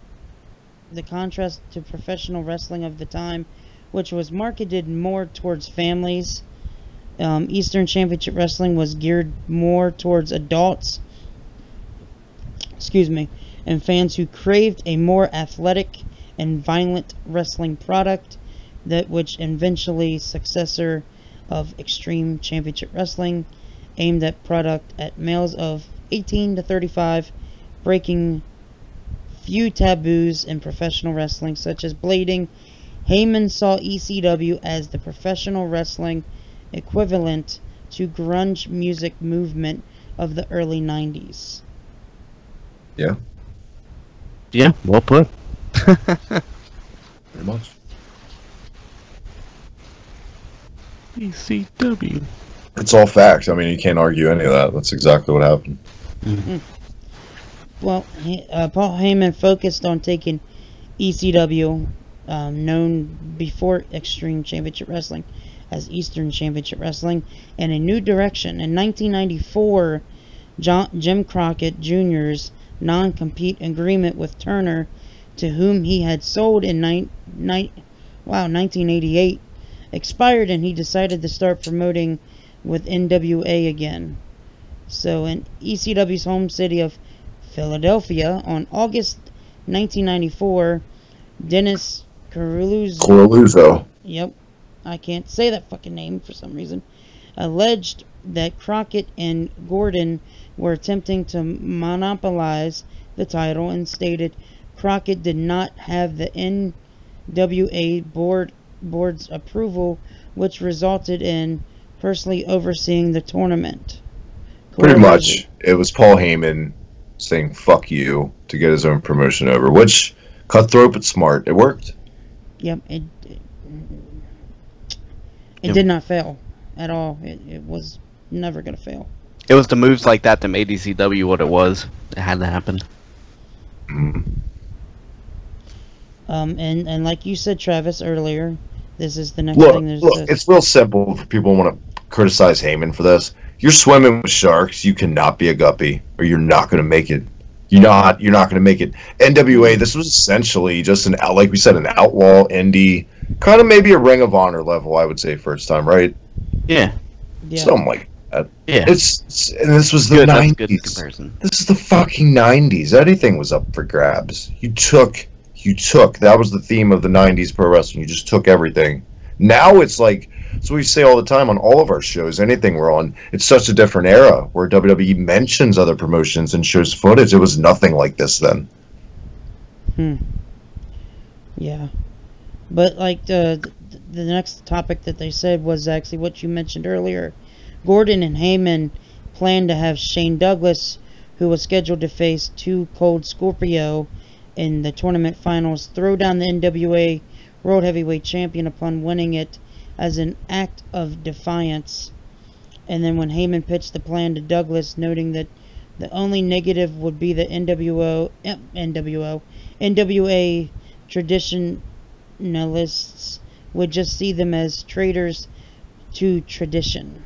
contrast to professional wrestling of the time, which was marketed more towards families. Eastern Championship Wrestling was geared more towards adults, and fans who craved a more athletic and violent wrestling product, that which eventually successor of Extreme Championship Wrestling, aimed at product at males of 18 to 35, breaking few taboos in professional wrestling such as blading. Heyman saw ECW as the professional wrestling equivalent to grunge music movement of the early 90s. Yeah. Yeah, well put. Very much. ECW. It's all fact. I mean, you can't argue any of that. That's exactly what happened. Mm-hmm. Well, Paul Heyman focused on taking ECW, known before Extreme Championship Wrestling as Eastern Championship Wrestling, in a new direction. In 1994, Jim Crockett Jr.'s non-compete agreement with Turner, to whom he had sold in 1988, expired, and he decided to start promoting with NWA again. So in ECW's home city of Philadelphia, on August 1994, Dennis Coralluzzo. Yep, I can't say that fucking name for some reason. Alleged that Crockett and Gordon were attempting to monopolize the title, and stated Crockett did not have the NWA board's approval, which resulted in personally overseeing the tournament. Pretty much, it was Paul Heyman saying "fuck you" to get his own promotion over, which cutthroat but smart. It worked. Yep, it did not fail at all. It was never gonna fail. It was the moves like that made ECW what it was. It had to happen. Mm. And like you said, Travis, earlier, this is the next thing. Look, it's real simple for people who want to criticize Heyman for this. You're swimming with sharks. You cannot be a guppy, or you're not going to make it. You're not going to make it. NWA. This was essentially just like we said, an outlaw indie, kind of maybe a Ring of Honor level, I would say, first time, right? Yeah. Something like that. Yeah. And this was the 90s. That's a good comparison. This is the fucking 90s. Anything was up for grabs. You took. That was the theme of the 90s pro wrestling. You just took everything. Now it's like, so we say all the time on all of our shows, anything we're on, it's such a different era where WWE mentions other promotions and shows footage. It was nothing like this then. Yeah. But like the next topic that they said was actually what you mentioned earlier. Gordon and Heyman planned to have Shane Douglas, who was scheduled to face Too Cold Scorpio in the tournament finals, throw down the NWA World Heavyweight Champion upon winning it as an act of defiance. And then when Heyman pitched the plan to Douglas, noting that the only negative would be the NWA traditionalists would just see them as traitors to tradition.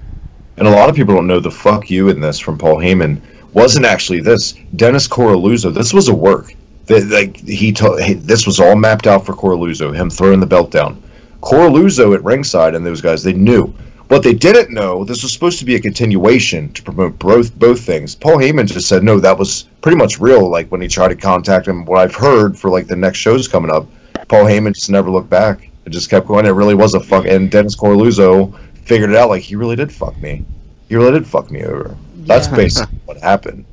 And a lot of people don't know the "fuck you" in this from Paul Heyman wasn't actually this. Dennis Coralluzzo, this was a work. This was all mapped out for Coralluzzo, him throwing the belt down. Coralluzzo at ringside and those guys, they knew. What they didn't know, this was supposed to be a continuation to promote both things. Paul Heyman just said, no, that was pretty much real. Like, when he tried to contact him, what I've heard for, like, the next shows coming up, Paul Heyman just never looked back. It just kept going. It really was a fuck. And Dennis Coralluzzo figured it out, like, he really did fuck me. He really did fuck me over. That's basically what happened.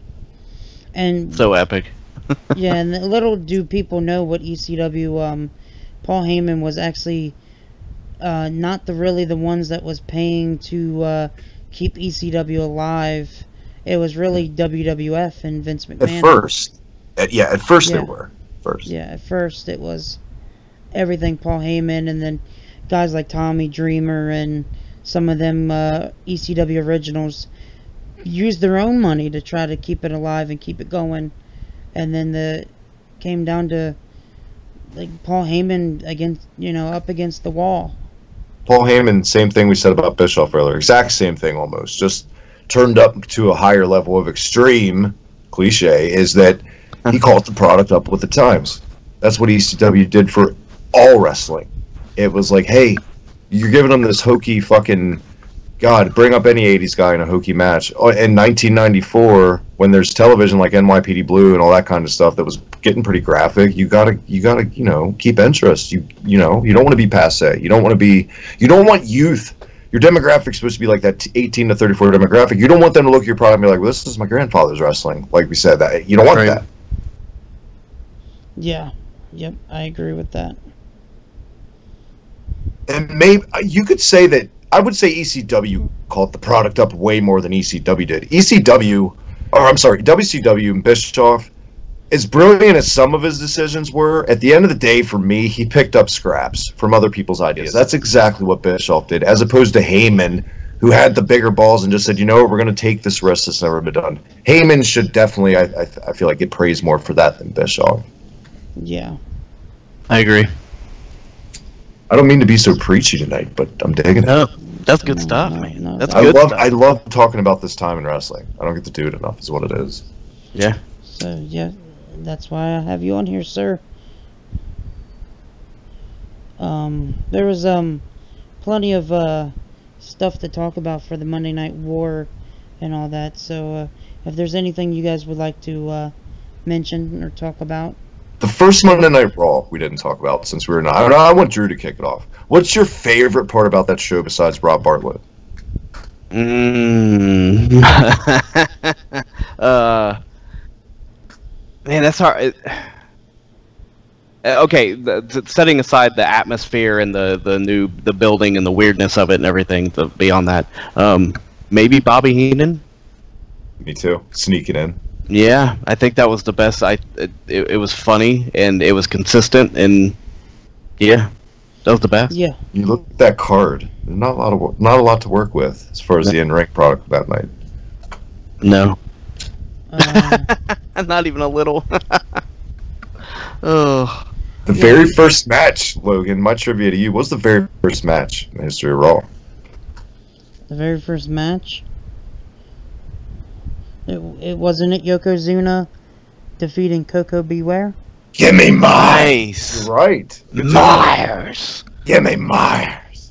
And so epic. yeah, and little do people know what ECW, Paul Heyman was actually not really the ones that was paying to keep ECW alive. It was really WWF and Vince McMahon. At first they were. Yeah, at first it was everything Paul Heyman, and then guys like Tommy Dreamer and some of them ECW originals used their own money to try to keep it alive and keep it going. And then came down to like Paul Heyman up against the wall. Paul Heyman, same thing we said about Bischoff earlier. Exact same thing almost. Just turned up to a higher level of extreme cliche is that he caught the product up with the times. That's what ECW did for all wrestling. It was like, hey, you're giving them this hokey fucking... God, bring up any 80s guy in a hokey match. In 1994, when there's television like NYPD Blue and all that kind of stuff that was getting pretty graphic, you gotta, keep interest. You don't want to be passe. You don't want youth. Your demographic's supposed to be like that 18 to 34 demographic. You don't want them to look at your product and be like, well, this is my grandfather's wrestling. Like we said, that you don't want that. Yeah. Yep, I agree with that. And maybe you could say that. I would say ECW caught the product up way more than ECW did. WCW and Bischoff, as brilliant as some of his decisions were, at the end of the day, for me, he picked up scraps from other people's ideas. That's exactly what Bischoff did, as opposed to Heyman, who had the bigger balls and just said, you know what, we're going to take this risk that's never been done. Heyman should definitely, I feel like, get praised more for that than Bischoff. Yeah. I agree. I don't mean to be so preachy tonight, but I'm digging it. No, that's good stuff, man. No, That's good stuff. I love talking about this time in wrestling. I don't get to do it enough, is what it is. Yeah. So, yeah, that's why I have you on here, sir. There was plenty of stuff to talk about for the Monday Night War and all that. So, if there's anything you guys would like to mention or talk about. The first Monday Night Raw we didn't talk about since we were not. I want Drew to kick it off. What's your favorite part about that show besides Rob Bartlett? Man, that's hard. Okay, setting aside the atmosphere and the building and the weirdness of it and everything, beyond that, maybe Bobby Heenan. Me too. Sneaking in. Yeah, I think that was the best. It was funny and it was consistent, and yeah, that was the best. Yeah. You look at that card. There's not a lot to work with as far as the in-ring product that night. No. Not even a little. Oh. The very first match, Logan. My trivia to you: what was the very first match in the history of Raw? The very first match. It wasn't it Yokozuna defeating Coco Beware? Give me Myers. You're right. Myers. Give me Myers.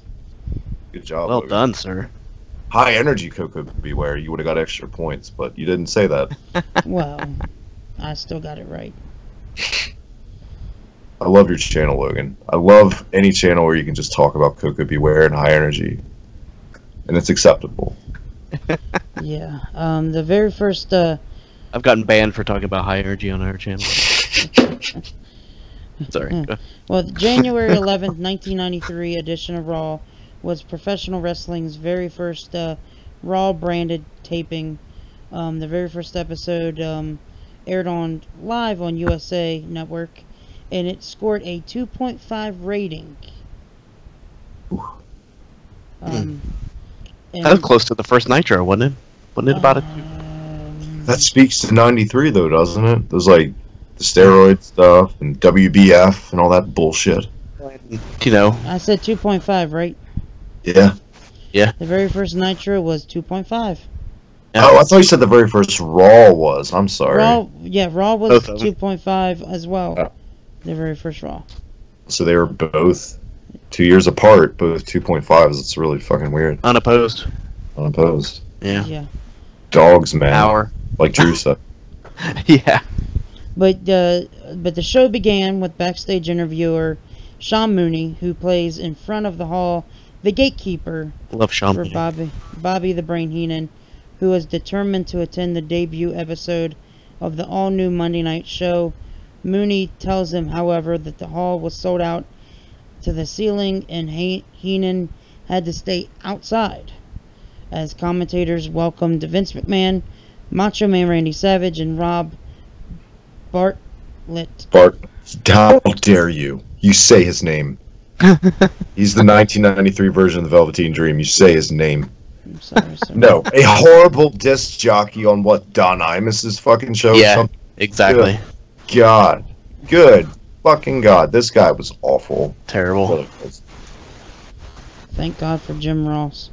Good job. Well Logan. done, sir. High energy Coco Beware. You would have got extra points, but you didn't say that. Well, I still got it right. I love your channel, Logan. I love any channel where you can just talk about Coco Beware and high energy, and it's acceptable. Yeah. The very first. I've gotten banned for talking about high energy on our channel. Sorry. Well, the January 11th, 1993 edition of Raw was professional wrestling's very first Raw branded taping. The very first episode aired on live on USA Network, and it scored a 2.5 rating. And, That was close to the first Nitro, wasn't it? Wasn't it about it? That speaks to '93, though, doesn't it? There's like the steroid stuff and WBF and all that bullshit. You know. I said 2.5, right? Yeah. Yeah. The very first Nitro was 2.5. Yeah. Oh, I thought you said the very first Raw was. I'm sorry. Raw was Both of them. 2.5 as well. Oh. The very first Raw. So they were both 2 years apart, both 2.5s. It's really fucking weird. Unopposed. Unopposed. Yeah. Yeah. Dogs, man. Hour. Like Drew said. Yeah. But the show began with backstage interviewer Sean Mooney, who plays in front of the hall the gatekeeper Love Sean. for Bobby the Brain Heenan, who is determined to attend the debut episode of the all-new Monday night show. Mooney tells him, however, that the hall was sold out to the ceiling and Heenan had to stay outside, as commentators welcomed Vince McMahon, Macho Man Randy Savage, and Rob Bartlett. Bart, how dare you? You say his name. He's the 1993 version of the Velveteen Dream. You say his name. I'm sorry, sir. No, a horrible disc jockey on what, Don Imus's fucking show or Yeah. something? Exactly. God. Good fucking God. This guy was awful. Terrible. Really was. Thank God for Jim Ross.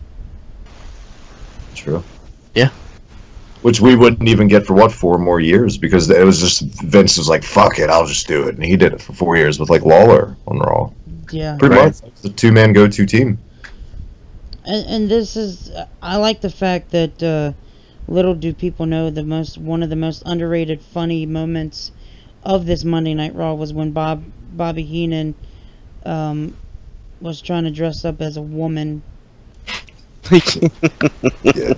True. Yeah. Which we wouldn't even get for what, 4 more years? Because it was just, Vince was like, fuck it, I'll just do it. And he did it for 4 years with like Lawler on Raw. Yeah. Pretty Right. much. It's the 2-man go-to team. And this is, I like the fact that little do people know one of the most underrated funny moments of this Monday Night Raw was when Bobby Heenan was trying to dress up as a woman. Yeah.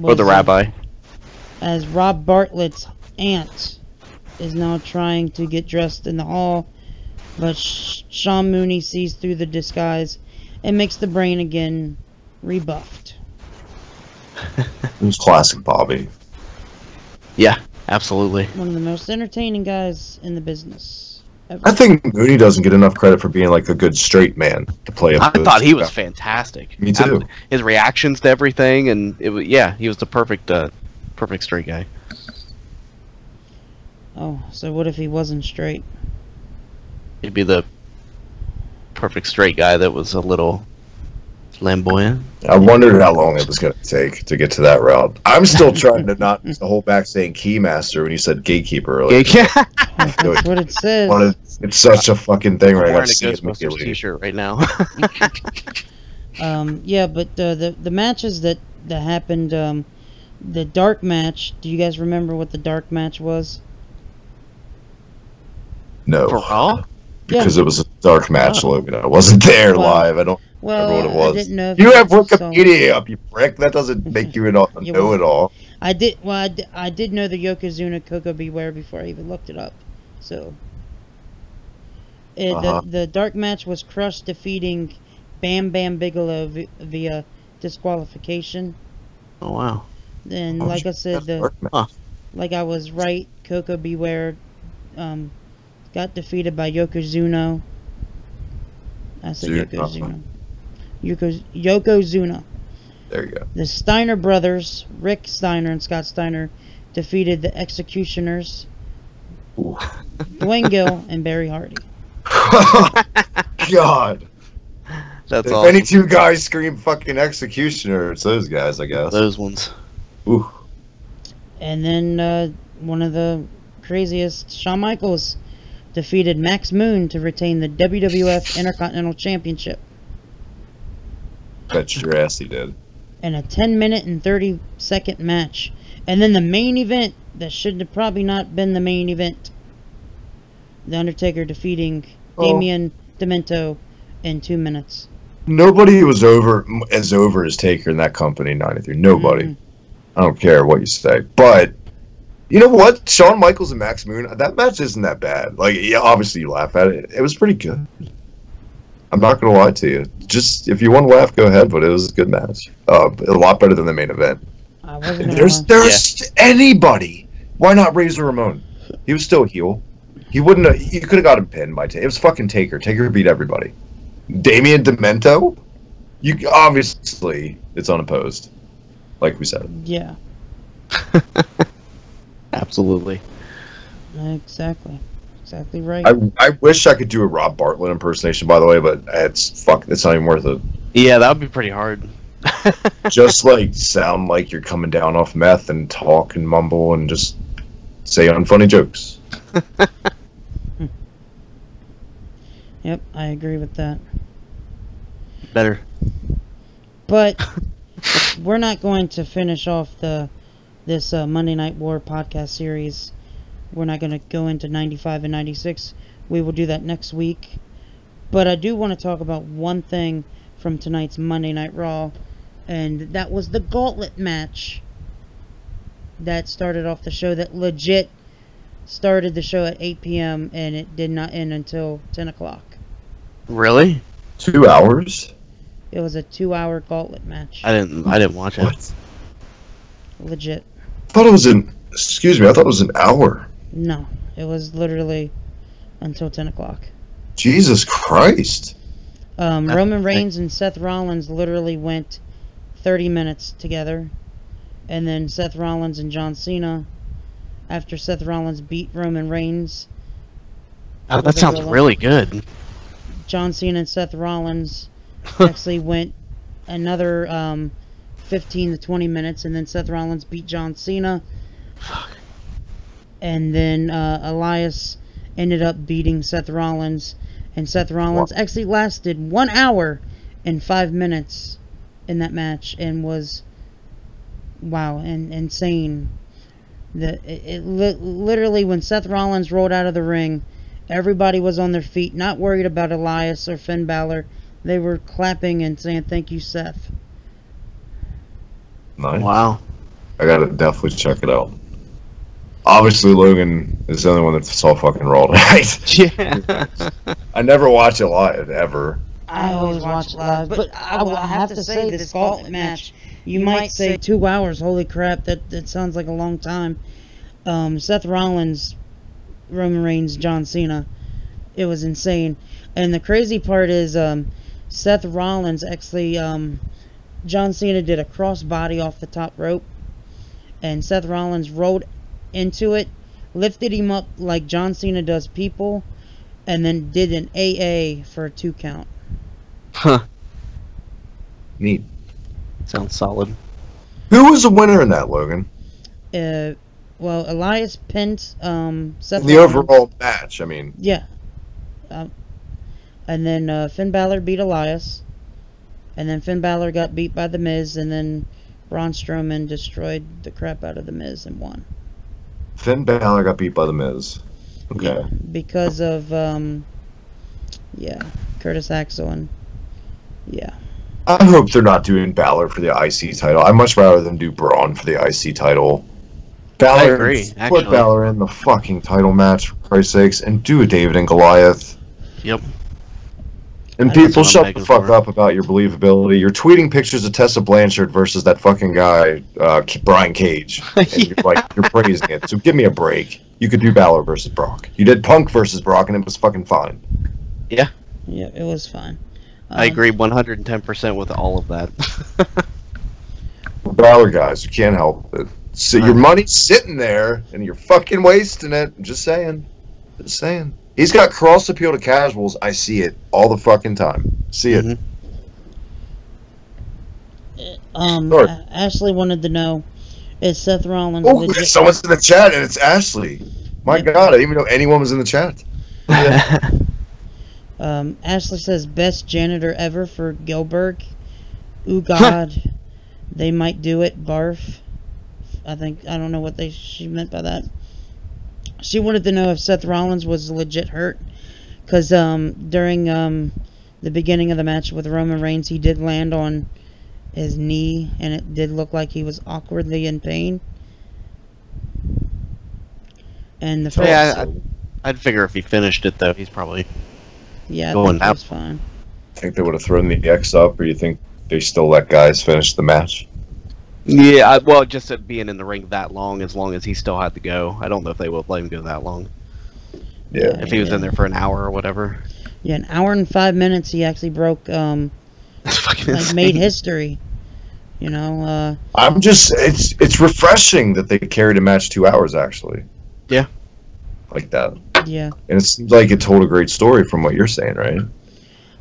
Or the rabbi. As Rob Bartlett's aunt is now trying to get dressed in the hall, but Sean Mooney sees through the disguise and makes the Brain again rebuffed. It was classic Bobby. Yeah, absolutely. One of the most entertaining guys in the business ever. I think Mooney doesn't get enough credit for being like a good straight man to play up. I thought he was fantastic. Me too. His reactions to everything, and he was the perfect straight guy. Oh, so what if he wasn't straight? He'd be the perfect straight guy that was a little flamboyant. I wondered how long it was going to take to get to that route. I'm still trying to not hold back saying keymaster when you said gatekeeper earlier. Yeah. That's what it says. It's such a fucking thing where I I'm got wearing to a see it Ghostbusters immediately. t-shirt right now. Yeah, but the matches that happened, the dark match. Do you guys remember what the dark match was? No. For Raw? Because it was a dark match, Logan. I wasn't there live. I don't Well, remember what it was. I didn't know. If You have so- Wikipedia up, you prick. That doesn't make you know it all. I did. Well, I did know the Yokozuna Coco Beware before I even looked it up. So, the dark match was Crush defeating Bam Bam Bigelow via disqualification. Oh wow. And like I said, like I was right, Coco Beware got defeated by Yokozuna. I said Yokozuna. Yokozuna. There you go. The Steiner brothers, Rick Steiner and Scott Steiner, defeated the Executioners, Ooh. Dwayne Gill, and Barry Hardy. God. That's If awesome. any two guys scream fucking executioner, it's those guys, I guess. Those ones. Ooh. And then one of the craziest, Shawn Michaels, defeated Max Moon to retain the WWF Intercontinental Championship Bet your ass he did. in a 10-minute and 30-second match. And then the main event that should have probably not been the main event. The Undertaker defeating Damien Demento in 2 minutes. Nobody was as over as Taker in that company in '93. Nobody. I don't care what you say. But You know what? Shawn Michaels and Max Moon, that match isn't that bad. Like, yeah, obviously you laugh at it. It was pretty good. I'm not going to lie to you. Just, if you want to laugh, go ahead, but it was a good match. A lot better than the main event. I wasn't If gonna there's anybody, why not Razor Ramon? He was still a heel. He wouldn't have, you could have got him pinned by Taker. It was fucking Taker. Taker beat everybody. Damien Demento? You obviously, it's unopposed. Like we said. Yeah. Absolutely. Exactly right. I wish I could do a Rob Bartlett impersonation, by the way, but it's not even worth it. Yeah, that would be pretty hard. Just like sound like you're coming down off meth and talk and mumble and just say unfunny jokes. Yep, I agree with that. Better. But we're not going to finish off this Monday Night War podcast series. We're not going to go into 95 and 96. We will do that next week. But I do want to talk about one thing from tonight's Monday Night Raw, and that was the gauntlet match that started off the show, that legit started the show at 8 p.m. and it did not end until 10 o'clock. Really? 2 hours? It was a 2-hour gauntlet match. I didn't watch it. What? Legit. I thought it was I thought it was an hour. No, it was literally until 10 o'clock. Jesus Christ. Roman Reigns and Seth Rollins literally went 30 minutes together. And then Seth Rollins and John Cena, after Seth Rollins beat Roman Reigns. Oh, that sounds really good. John Cena and Seth Rollins actually went another 15 to 20 minutes, and then Seth Rollins beat John Cena. And then Elias ended up beating Seth Rollins, and Seth Rollins actually lasted 1 hour and 5 minutes in that match, and was insane. Literally, when Seth Rollins rolled out of the ring, everybody was on their feet, not worried about Elias or Finn Balor. They were clapping and saying, "Thank you, Seth." Nice. Wow. I gotta definitely check it out. Obviously, Logan is the only one that saw fucking Raw tonight. Yeah. I never watch it live, ever. I always watch it live, but I have to say, this gauntlet match, you might say 2 hours, holy crap, that sounds like a long time. Seth Rollins, Roman Reigns, John Cena, it was insane. And the crazy part is, Seth Rollins actually, John Cena did a crossbody off the top rope, and Seth Rollins rolled into it, lifted him up like John Cena does people, and then did an AA for a 2 count. Huh. Neat. Sounds solid. Who was the winner in that, Logan? Well, Elias pinned Seth Rollins. The overall match, I mean. Yeah. And then Finn Balor beat Elias. And then Finn Balor got beat by The Miz. And then Braun Strowman destroyed the crap out of The Miz and won. Finn Balor got beat by The Miz. Okay. Yeah, because of, Curtis Axel and, yeah. I hope they're not doing Balor for the IC title. I'd much rather than do Braun for the IC title. Balor, I agree, actually. Put Balor in the fucking title match, for Christ's sakes, and do a David and Goliath. Yep. And people, shut the fuck up about your believability. You're tweeting pictures of Tessa Blanchard versus that fucking guy, Brian Cage. And you're praising it. So give me a break. You could do Balor versus Brock. You did Punk versus Brock, and it was fucking fine. Yeah. Yeah, it was fine. I agree 110% with all of that. Balor guys, you can't help it. So your money's sitting there, and you're fucking wasting it. I'm just saying. Just saying. He's got cross appeal to casuals. I see it all the fucking time. See it. Ashley wanted to know, is Seth Rollins legit? Someone's in the chat, and it's Ashley. My God, I didn't even know anyone was in the chat. Yeah. Ashley says, best janitor ever for Gilbert. Ooh, God. They might do it. Barf. I don't know what she meant by that. She wanted to know if Seth Rollins was legit hurt, because during the beginning of the match with Roman Reigns, he did land on his knee, and it did look like he was awkwardly in pain. And the So, Yeah, I'd figure if he finished it though, he's probably yeah, I going think it out. was fine. think they would have thrown the X up, or you think they still let guys finish the match? Yeah, well, just at being in the ring that long as he still had to go. I don't know if they would let him go that long. Yeah. If he was in there for an hour or whatever. Yeah, an hour and 5 minutes. He actually broke, That's fucking like insane. made history. You know, I'm just, it's refreshing that they carried a match 2 hours, actually. Yeah. Like that. yeah. And it seems like it told a great story from what you're saying, right?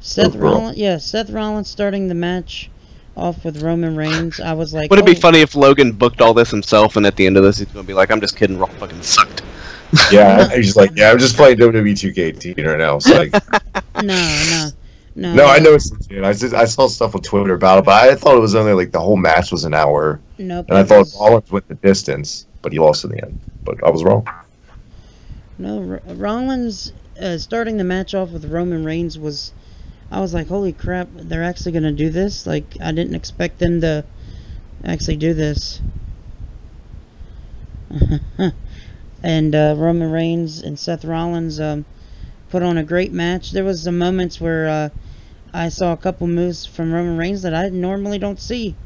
Seth Overall. Rollins, yeah, Seth Rollins starting the match off with Roman Reigns. I was like, Would it be oh, funny if Logan booked all this himself and at the end of this he's going to be like, I'm just kidding, Raw fucking sucked. Yeah, he's like, yeah, I'm just playing WWE 2K18 right now. So like, No. no, I know it's legit. I saw stuff on Twitter about it, but I thought it was only like the whole match was an hour, Nope. and I it thought was- Rollins went the distance, but he lost in the end. But I was wrong. No, Rollins starting the match off with Roman Reigns was, I was like, holy crap, they're actually going to do this? Like, I didn't expect them to actually do this. And Roman Reigns and Seth Rollins put on a great match. There was some moments where I saw a couple moves from Roman Reigns that I normally don't see.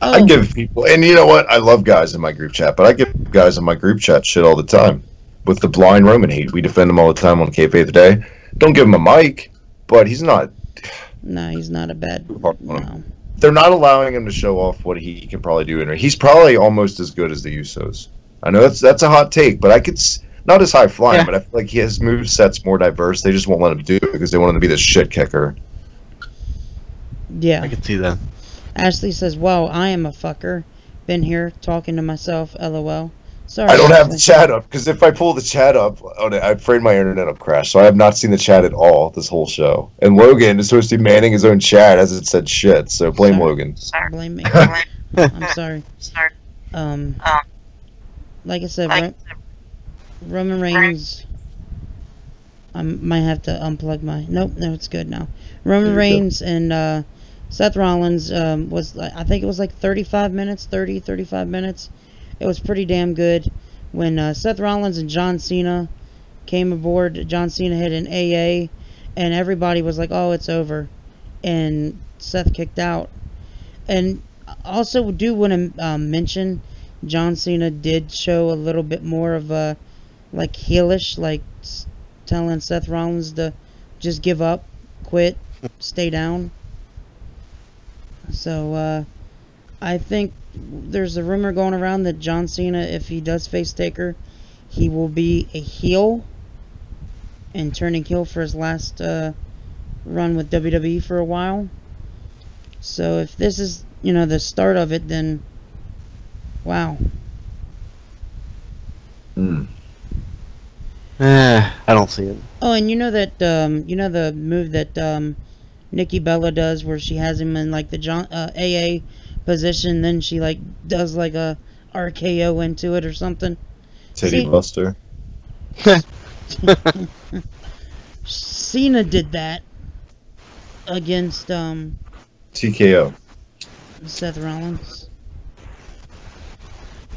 I give people, and you know what? I love guys in my group chat, but I give guys in my group chat shit all the time. With the blind Roman hate, we defend him all the time on Kayfabe Today. Don't give him a mic, but he's not. No, he's not a bad. No. They're not allowing him to show off what he can probably do in ring. He's probably almost as good as the Usos. I know that's a hot take, but I could not as high flying, but I feel like his moveset's more diverse. They just won't let him do it because they want him to be this shit kicker. Yeah. I can see that. Ashley says, "Wow, I am a fucker. Been here talking to myself. LOL." Sorry. I don't have the Ashley. chat up because if I pull the chat up, I'm afraid my internet will crash. So I have not seen the chat at all this whole show. And Logan is supposed to be manning his own chat as it said shit. So blame Sorry. Logan. Blame me. I'm sorry. Like I said, Roman Reigns. I might have to unplug my. Nope, no, it's good now. Roman Reigns and Seth Rollins was, I think it was like 35 minutes. It was pretty damn good. When Seth Rollins and John Cena came aboard, John Cena hit an AA, and everybody was like, "Oh, it's over," and Seth kicked out. And also do want to mention, John Cena did show a little bit more of a like heelish, like telling Seth Rollins to just give up, quit, stay down. So I think there's a rumor going around that John Cena, if he does face Taker, he will be a heel and turning heel for his last run with WWE for a while. So if this is, the start of it, then wow. I don't see it. Oh, and you know that the move that Nikki Bella does, where she has him in like the AA position, then she like does like a RKO into it or something. Titty Buster. Cena did that against TKO. Seth Rollins,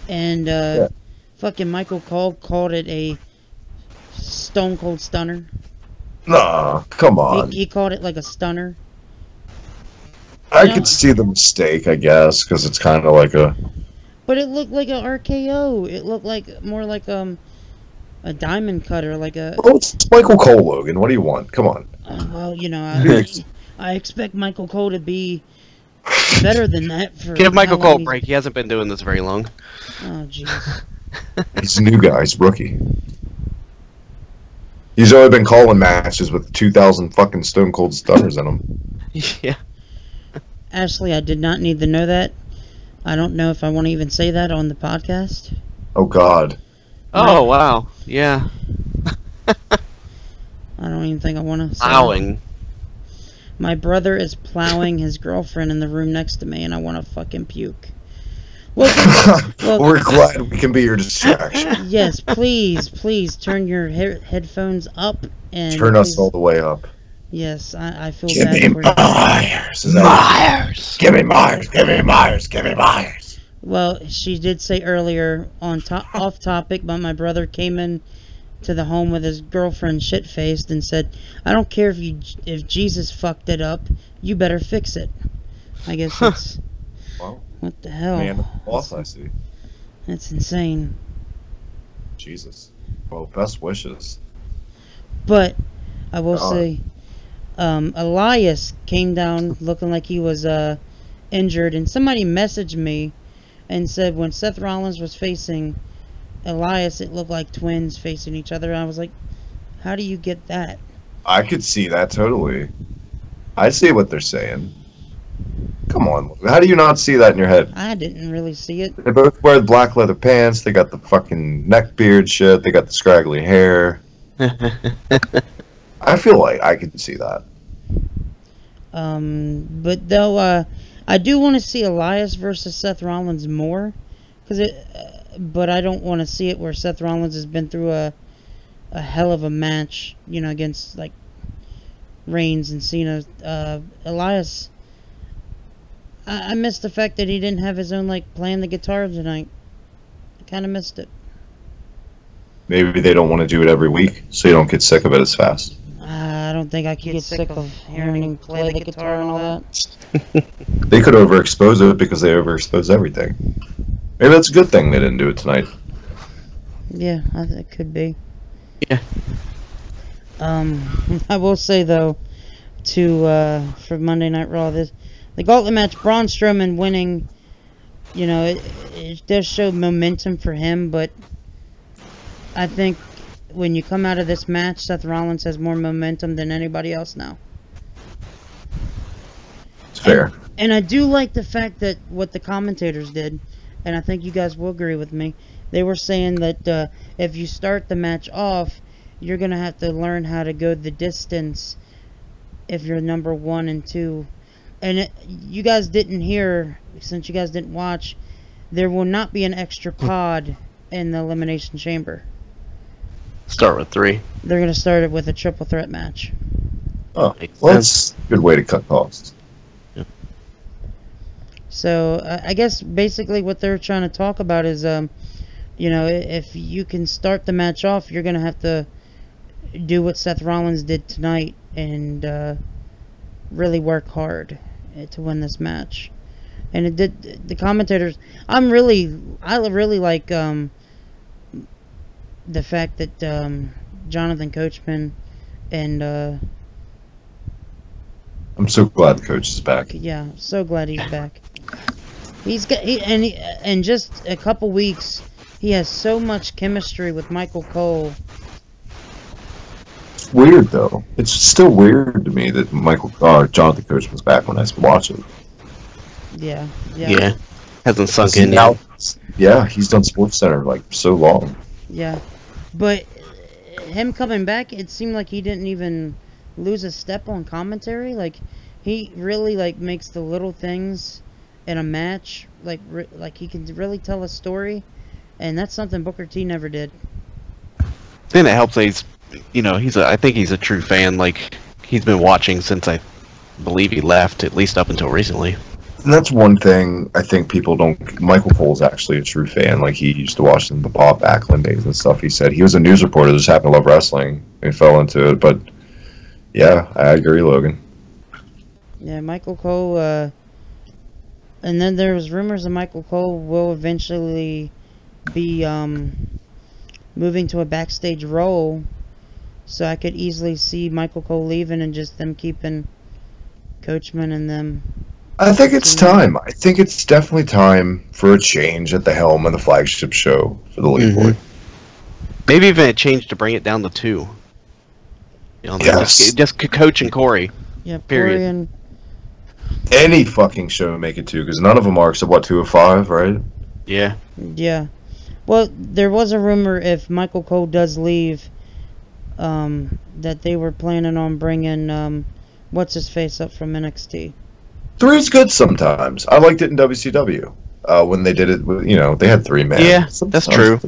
and fucking Michael Cole called it a Stone Cold Stunner. Nah, come on. He called it like a stunner. I could see the mistake, I guess, because it's kind of like a. But it looked like a RKO. It looked like more like a diamond cutter, like a. Oh, it's Michael Cole, Logan. What do you want? Come on. Well, I expect Michael Cole to be better than that. For Give Michael how long Cole a break. He hasn't been doing this very long. Oh jeez. He's a new guy. He's a rookie. He's only been calling matches with 2,000 fucking Stone Cold Stunners in them. Yeah. Ashley, I did not need to know that. I don't know if I want to even say that on the podcast. Oh, God. Oh, wow. Yeah. I don't even think I want to say Plowing. that. My brother is plowing his girlfriend in the room next to me, and I want to fucking puke. Well, We're glad we can be your distraction. yes, please turn your headphones up and Turn us please- all the way up. Yes, I feel Give bad me for you. Myers. Is that Myers. it? Give me Myers. Give me Myers. Give me Myers. Well, she did say earlier on off topic, but my brother came in to the home with his girlfriend shit faced and said, "I don't care if Jesus fucked it up, you better fix it." I guess it's Wow. what the hell. Man, boss, I see. That's insane. Jesus. Well, best wishes. But I will say, Elias came down looking like he was injured, and somebody messaged me and said when Seth Rollins was facing Elias, it looked like twins facing each other. I was like, how do you get that? I could see that totally. I see what they're saying. Come on, how do you not see that in your head? I didn't really see it. They both wear black leather pants. They got the fucking neck beard shit. They got the scraggly hair. I feel like I could see that. But though I do want to see Elias versus Seth Rollins more, but I don't want to see it where Seth Rollins has been through a hell of a match, against like Reigns and Cena. Elias, I missed the fact that he didn't have his own playing the guitar tonight. I kind of missed it. Maybe they don't want to do it every week, so you don't get sick of it as fast. I don't think I could get sick of hearing him play the guitar and all that. They could overexpose it because they overexpose everything. Maybe that's a good thing they didn't do it tonight. Yeah, it could be. Yeah. I will say though, for Monday Night Raw, the gauntlet match, Braun Strowman winning, it does show momentum for him, but I think when you come out of this match, Seth Rollins has more momentum than anybody else now. It's fair. And I do like the fact that what the commentators did, and I think you guys will agree with me, they were saying that if you start the match off, you're going to have to learn how to go the distance if you're number 1 and 2. And you guys didn't hear, since you guys didn't watch, there will not be an extra pod in the Elimination Chamber. Start with 3. They're going to start it with a triple threat match. Oh, well, that's a good way to cut costs. Yeah. So, I guess basically what they're trying to talk about is, if you can start the match off, you're going to have to do what Seth Rollins did tonight and really work hard to win this match. And it did. The commentators, I really like the fact that Jonathan Coachman and I'm so glad the coach is back. yeah, so glad he's back. In just a couple weeks, he has so much chemistry with Michael Cole. It's weird though. It's still weird to me that Jonathan Coachman's back when I watch it. Yeah. Yeah. Hasn't sunk in now. yet. Yeah, he's done SportsCenter like so long. Yeah, but him coming back, it seemed like he didn't even lose a step on commentary. Like he really makes the little things in a match like he can really tell a story, and that's something Booker T never did. Then it helps that I think he's a true fan. Like he's been watching since I believe he left, at least up until recently. And that's one thing I think people don't. Michael Cole's actually a true fan. Like he used to watch the Bob Backlund days and stuff. He said he was a news reporter that just happened to love wrestling and fell into it. But yeah, I agree, Logan. Yeah, Michael Cole. And then there was rumors that Michael Cole will eventually be moving to a backstage role. So I could easily see Michael Cole leaving and just them keeping Coachman and them. I think it's time. I think it's definitely time for a change at the helm of the flagship show for the League Board. Maybe even a change to bring it down to 2. Yes. Just Coach and Corey. Yeah, Period. Corey and Any fucking show make it 2 because none of them are except 2 of 5, right? Yeah. yeah. Well, there was a rumor if Michael Cole does leave, that they were planning on bringing what's his face up from NXT. 3's good sometimes. I liked it in WCW when they did it. They had 3 men. Yeah, Sometimes. that's true.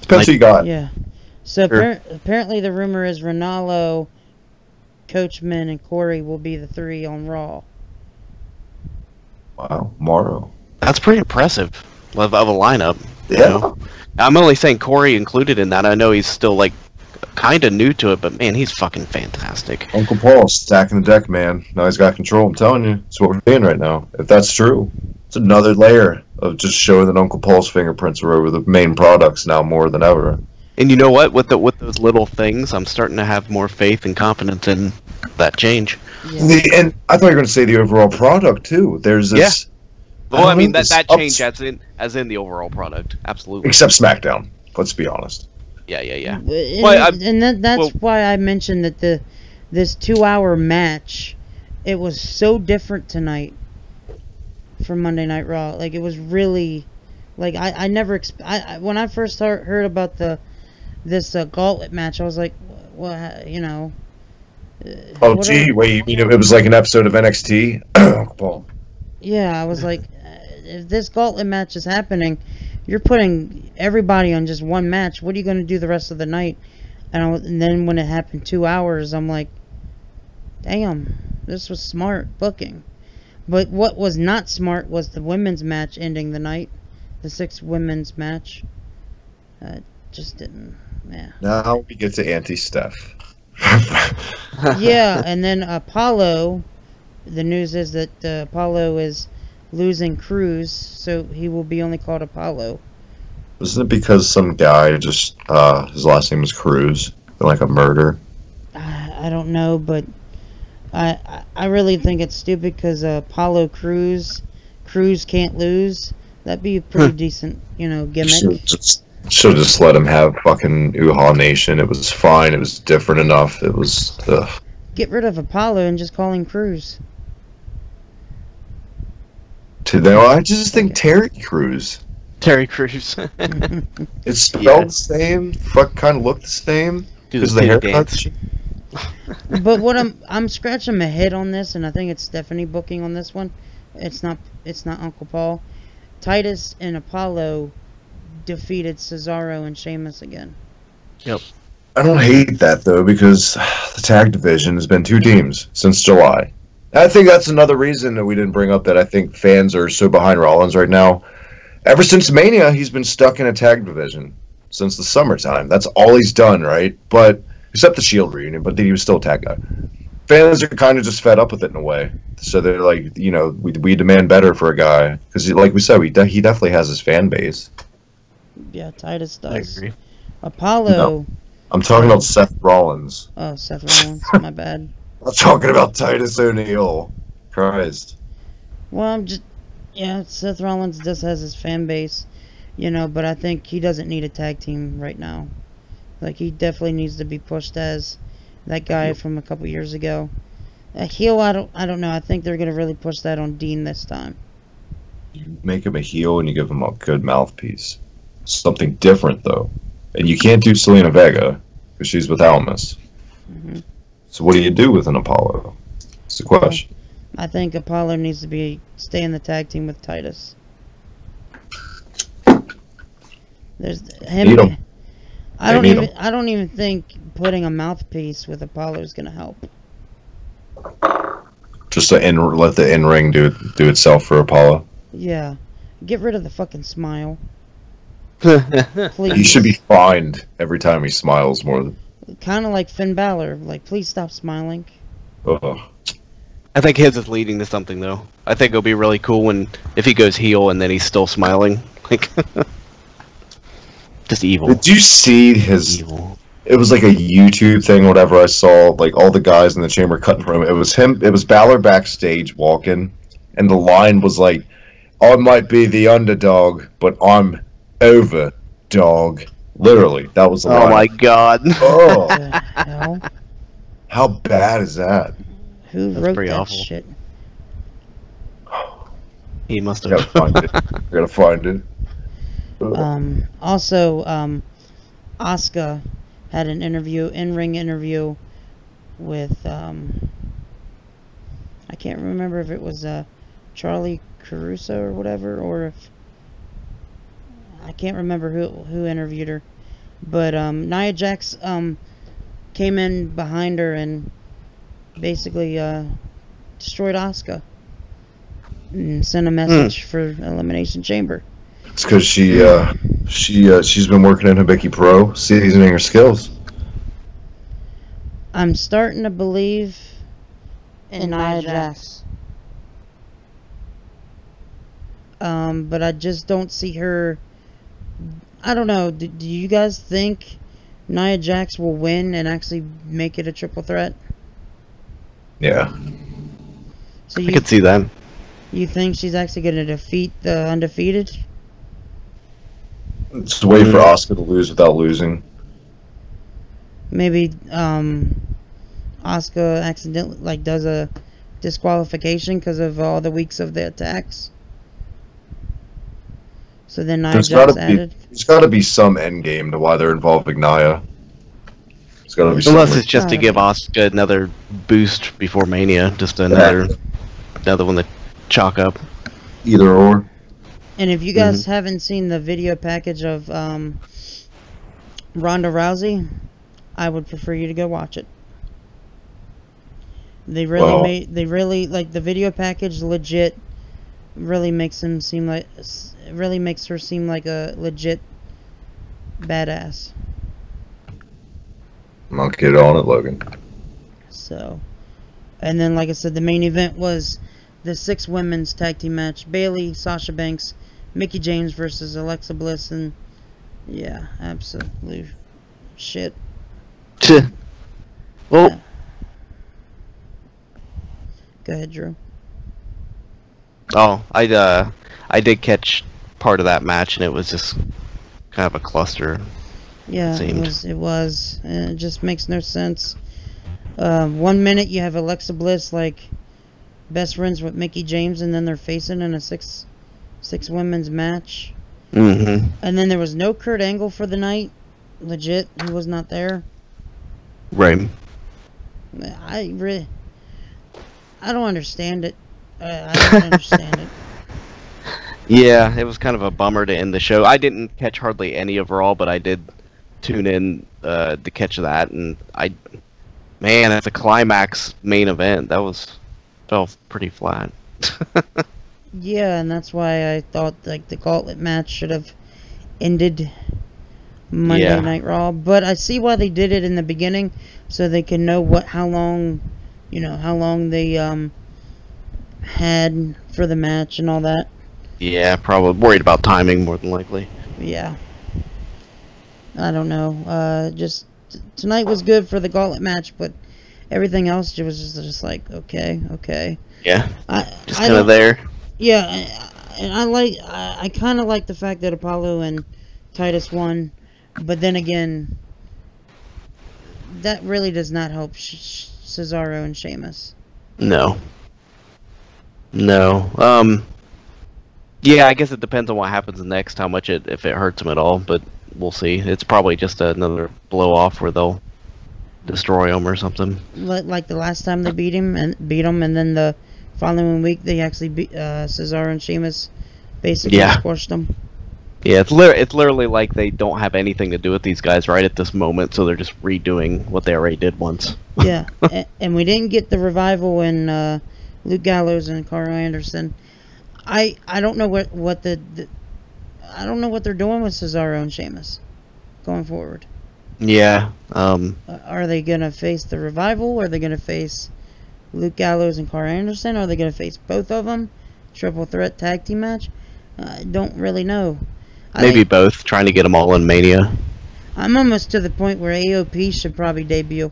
Depends who you got. Yeah. So Sure. apparently the rumor is Ronaldo, Coachman, and Corey will be the 3 on Raw. Wow, Morrow. That's pretty impressive. of a lineup. You Yeah. know? I'm only saying Corey included in that. I know he's still like kind of new to it, but man, he's fucking fantastic. Uncle Paul stacking the deck, man. Now he's got control. I'm telling you, it's what we're seeing right now. If that's true, it's another layer of just showing that Uncle Paul's fingerprints are over the main products now more than ever. And you know what? With those little things, I'm starting to have more faith and confidence in that change. Yeah. And I thought you were going to say the overall product too. There's this. Well, I mean this that change ups- as in the overall product, absolutely. except SmackDown. Let's be honest. Yeah. And, Well, that's why I mentioned that this 2-hour match, it was so different tonight from Monday Night Raw. Like, it was really, like, I never when I first heard about this gauntlet match, I was like, well, you know. Oh, gee, wait, you mean it was like an episode of NXT? Uncle Paul. Yeah, I was like, if this gauntlet match is happening, you're putting everybody on just one match. What are you going to do the rest of the night? And then when it happened 2 hours, I'm like, damn, this was smart booking. But what was not smart was the women's match ending the night, the 6 women's match. Just didn't, yeah. Now we get to anti-Steph. Yeah, and then Apollo, the news is that Apollo is losing Cruz, so he will be only called Apollo. Wasn't it because some guy just, his last name was Cruz? Like a murder? I don't know, but I really think it's stupid because Apollo Cruz can't lose. That'd be a pretty decent, gimmick. Should have just let him have fucking Uha Nation. It was fine. It was different enough. It was. Get rid of Apollo and just call him Cruz. I just think Terry Crews. Terry Crews. It's spelled the same. Fuck, kind of look the same. Do Is the the pig haircut? dance. But what I'm scratching my head on this, and I think it's Stephanie booking on this one. It's not Uncle Paul. Titus and Apollo defeated Cesaro and Sheamus again. Yep. I don't hate that though because the tag division has been 2 teams since July. I think that's another reason that we didn't bring up that I think fans are so behind Rollins right now. Ever since Mania, he's been stuck in a tag division since the summertime. That's all he's done, right? But except the Shield reunion, but he was still a tag guy. Fans are kind of just fed up with it in a way. So they're like, we demand better for a guy because, like we said, he definitely has his fan base. Yeah, Titus does. I agree. Apollo. No. I'm talking about Seth Rollins. Oh, Seth Rollins. My bad. I'm talking about Titus O'Neil. Christ. Well, Seth Rollins just has his fan base, but I think he doesn't need a tag team right now. Like, he definitely needs to be pushed as that guy from a couple years ago. A heel, I don't know. I think they're going to really push that on Dean this time. You make him a heel and you give him a good mouthpiece. Something different, though. And you can't do Selena Vega because she's with Almas. Mm-hmm. So what do you do with an Apollo? It's the question. I think Apollo needs to stay in the tag team with Titus. There's him. Need him. I don't even think putting a mouthpiece with Apollo is going to help. Just let the in-ring do itself for Apollo. Yeah. Get rid of the fucking smile. Please. He should be fined every time he smiles more than... Kind of like Finn Balor. Like, please stop smiling. Ugh. I think his is leading to something though. I think it'll be really cool if he goes heel and then he's still smiling. Like just evil. Did you see his... Evil. It was like a YouTube thing, whatever I saw, like all the guys in the chamber cutting from him. It was him, it was Balor backstage walking, and the line was like, I might be the underdog, but I'm over dog. Literally, that was the line. Oh my god. Oh, What the hell? how bad is that? Who That's wrote pretty that awful. shit? He must I gotta have. find it. I gotta find it. Ugh. Also, Asuka had an in-ring interview with, I can't remember if it was, Charlie Caruso or whatever, or if, I can't remember who interviewed her, but, Nia Jax, came in behind her and basically, destroyed Asuka and sent a message for Elimination Chamber. It's because she's been working in Hibiki Pro, seasoning her skills. I'm starting to believe in Nia Jax. But I just don't see her. I don't know. Do you guys think Nia Jax will win and actually make it a triple threat? Yeah. So I could see that. You think she's actually going to defeat the undefeated? It's a way for Asuka to lose without losing. Maybe Asuka accidentally does a disqualification because of all the weeks of the attacks. So then Nia Jax added. There's got to be some end game to why they're involving Nia. Unless it's just to give Asuka another boost before Mania, just another one to chalk up. Either or. And if you guys haven't seen the video package of Ronda Rousey, I would prefer you to go watch it. They really like the video package. Legit, really makes her seem like a legit badass. I'll get on it, Logan. So, and then like I said, the main event was the 6 women's tag team match: Bayley, Sasha Banks, Mickie James versus Alexa Bliss, and yeah, absolute shit. Well, yeah. Go ahead, Drew. Oh, I did catch part of that match, and it was just kind of a cluster. Yeah, it was. And it just makes no sense. 1 minute you have Alexa Bliss best friends with Mickie James, and then they're facing in a six women's match. Mm-hmm. And then there was no Kurt Angle for the night. Legit, he was not there. Right. I don't understand it. I don't understand it. Yeah, it was kind of a bummer to end the show. I didn't catch hardly any of Raw, but I did tune in to catch that, and man, it's a climax main event. That fell pretty flat. Yeah, and that's why I thought the gauntlet match should have ended Monday Night Raw. But I see why they did it in the beginning, so they can know how long they had for the match and all that. Yeah, probably worried about timing more than likely. Yeah. I don't know. Tonight was good for the gauntlet match, but everything else was just like okay. Yeah. Just kind of there. Yeah, and I kind of like the fact that Apollo and Titus won, but then again, that really does not help Cesaro and Sheamus. No. Yeah, I guess it depends on what happens next, if it hurts them at all, but we'll see. It's probably just another blow off where they'll destroy him or something. Like the last time they beat him, and then the following week they actually beat Cesaro and Sheamus, basically squashed them. Yeah, it's literally like they don't have anything to do with these guys right at this moment, so they're just redoing what they already did once. Yeah, and we didn't get the revival in Luke Gallows and Carl Anderson. I don't know what I don't know what they're doing with Cesaro and Sheamus going forward. Yeah. Are they gonna face the revival? Are they gonna face Luke Gallows and Carl Anderson? Are they gonna face both of them? Triple threat tag team match? I don't really know. Maybe both, trying to get them all in Mania. I'm almost to the point where AOP should probably debut.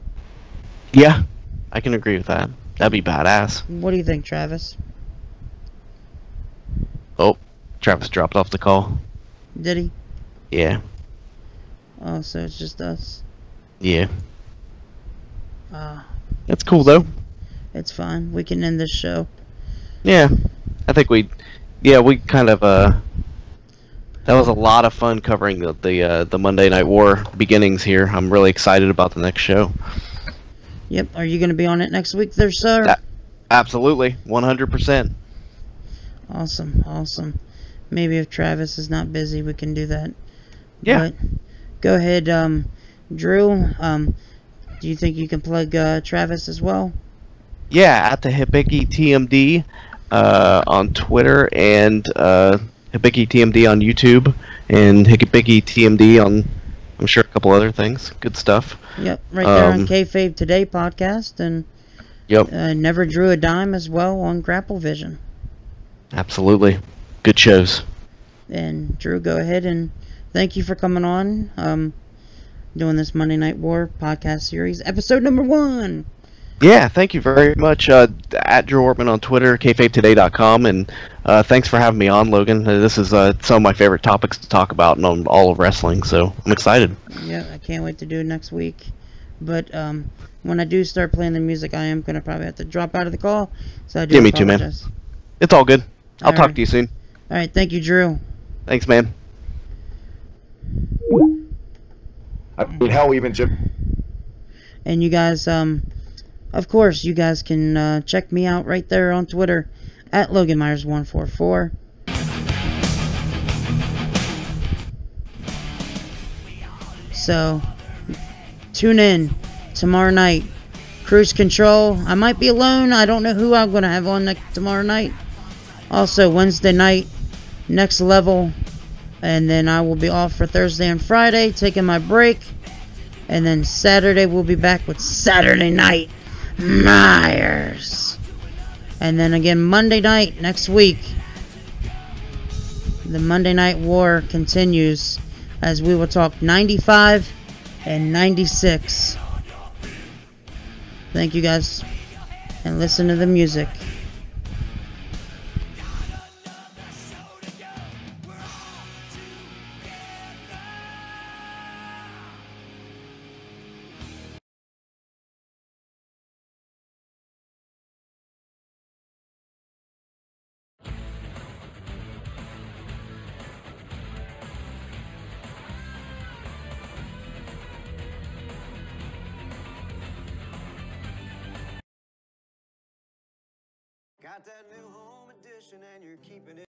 Yeah, I can agree with that. That'd be badass. What do you think, Travis? Oh, Travis dropped off the call. Did he? Yeah. Oh, so it's just us. Yeah. That's cool though. It's fine. We can end this show. Yeah, I think we kind of that was a lot of fun covering the Monday Night War beginnings here. I'm really excited about the next show. Yep. Are you going to be on it next week there, sir? Absolutely. 100%. Awesome. Maybe if Travis is not busy, we can do that. Yeah. But go ahead, Drew. Do you think you can plug Travis as well? Yeah, at the Hibiki TMD on Twitter, and Hibiki TMD on YouTube, and Hibiki TMD on, I'm sure, a couple other things. Good stuff. Yep, right there on Kayfabe Today podcast, and Yep. Never Drew a Dime as well on Grapple Vision. Absolutely. Good shows. And Drew, go ahead and thank you for coming on, doing this Monday Night War podcast series, episode number 1. Yeah, thank you very much. At Drew Ortman on Twitter, kfabetoday.com, and thanks for having me on, Logan. This is some of my favorite topics to talk about on all of wrestling, so I'm excited. Yeah, I can't wait to do it next week. But when I do start playing the music, I am going to probably have to drop out of the call, so I do me too, man. It's all good. I'll talk to you soon. All right, thank you, Drew. Thanks, man. I mean, hell, even Jim. And you guys, of course, you guys can check me out right there on Twitter at Logan Myers 144. So, tune in tomorrow night. Cruise Control. I might be alone. I don't know who I'm going to have on tomorrow night. Also, Wednesday night, Next Level. And then I will be off for Thursday and Friday, taking my break. And then Saturday, we'll be back with Saturday Night Myers. And then again, Monday night, next week, the Monday Night War continues as we will talk 95 and 96. Thank you guys, and listen to the music. Got that new home edition and you're keeping it.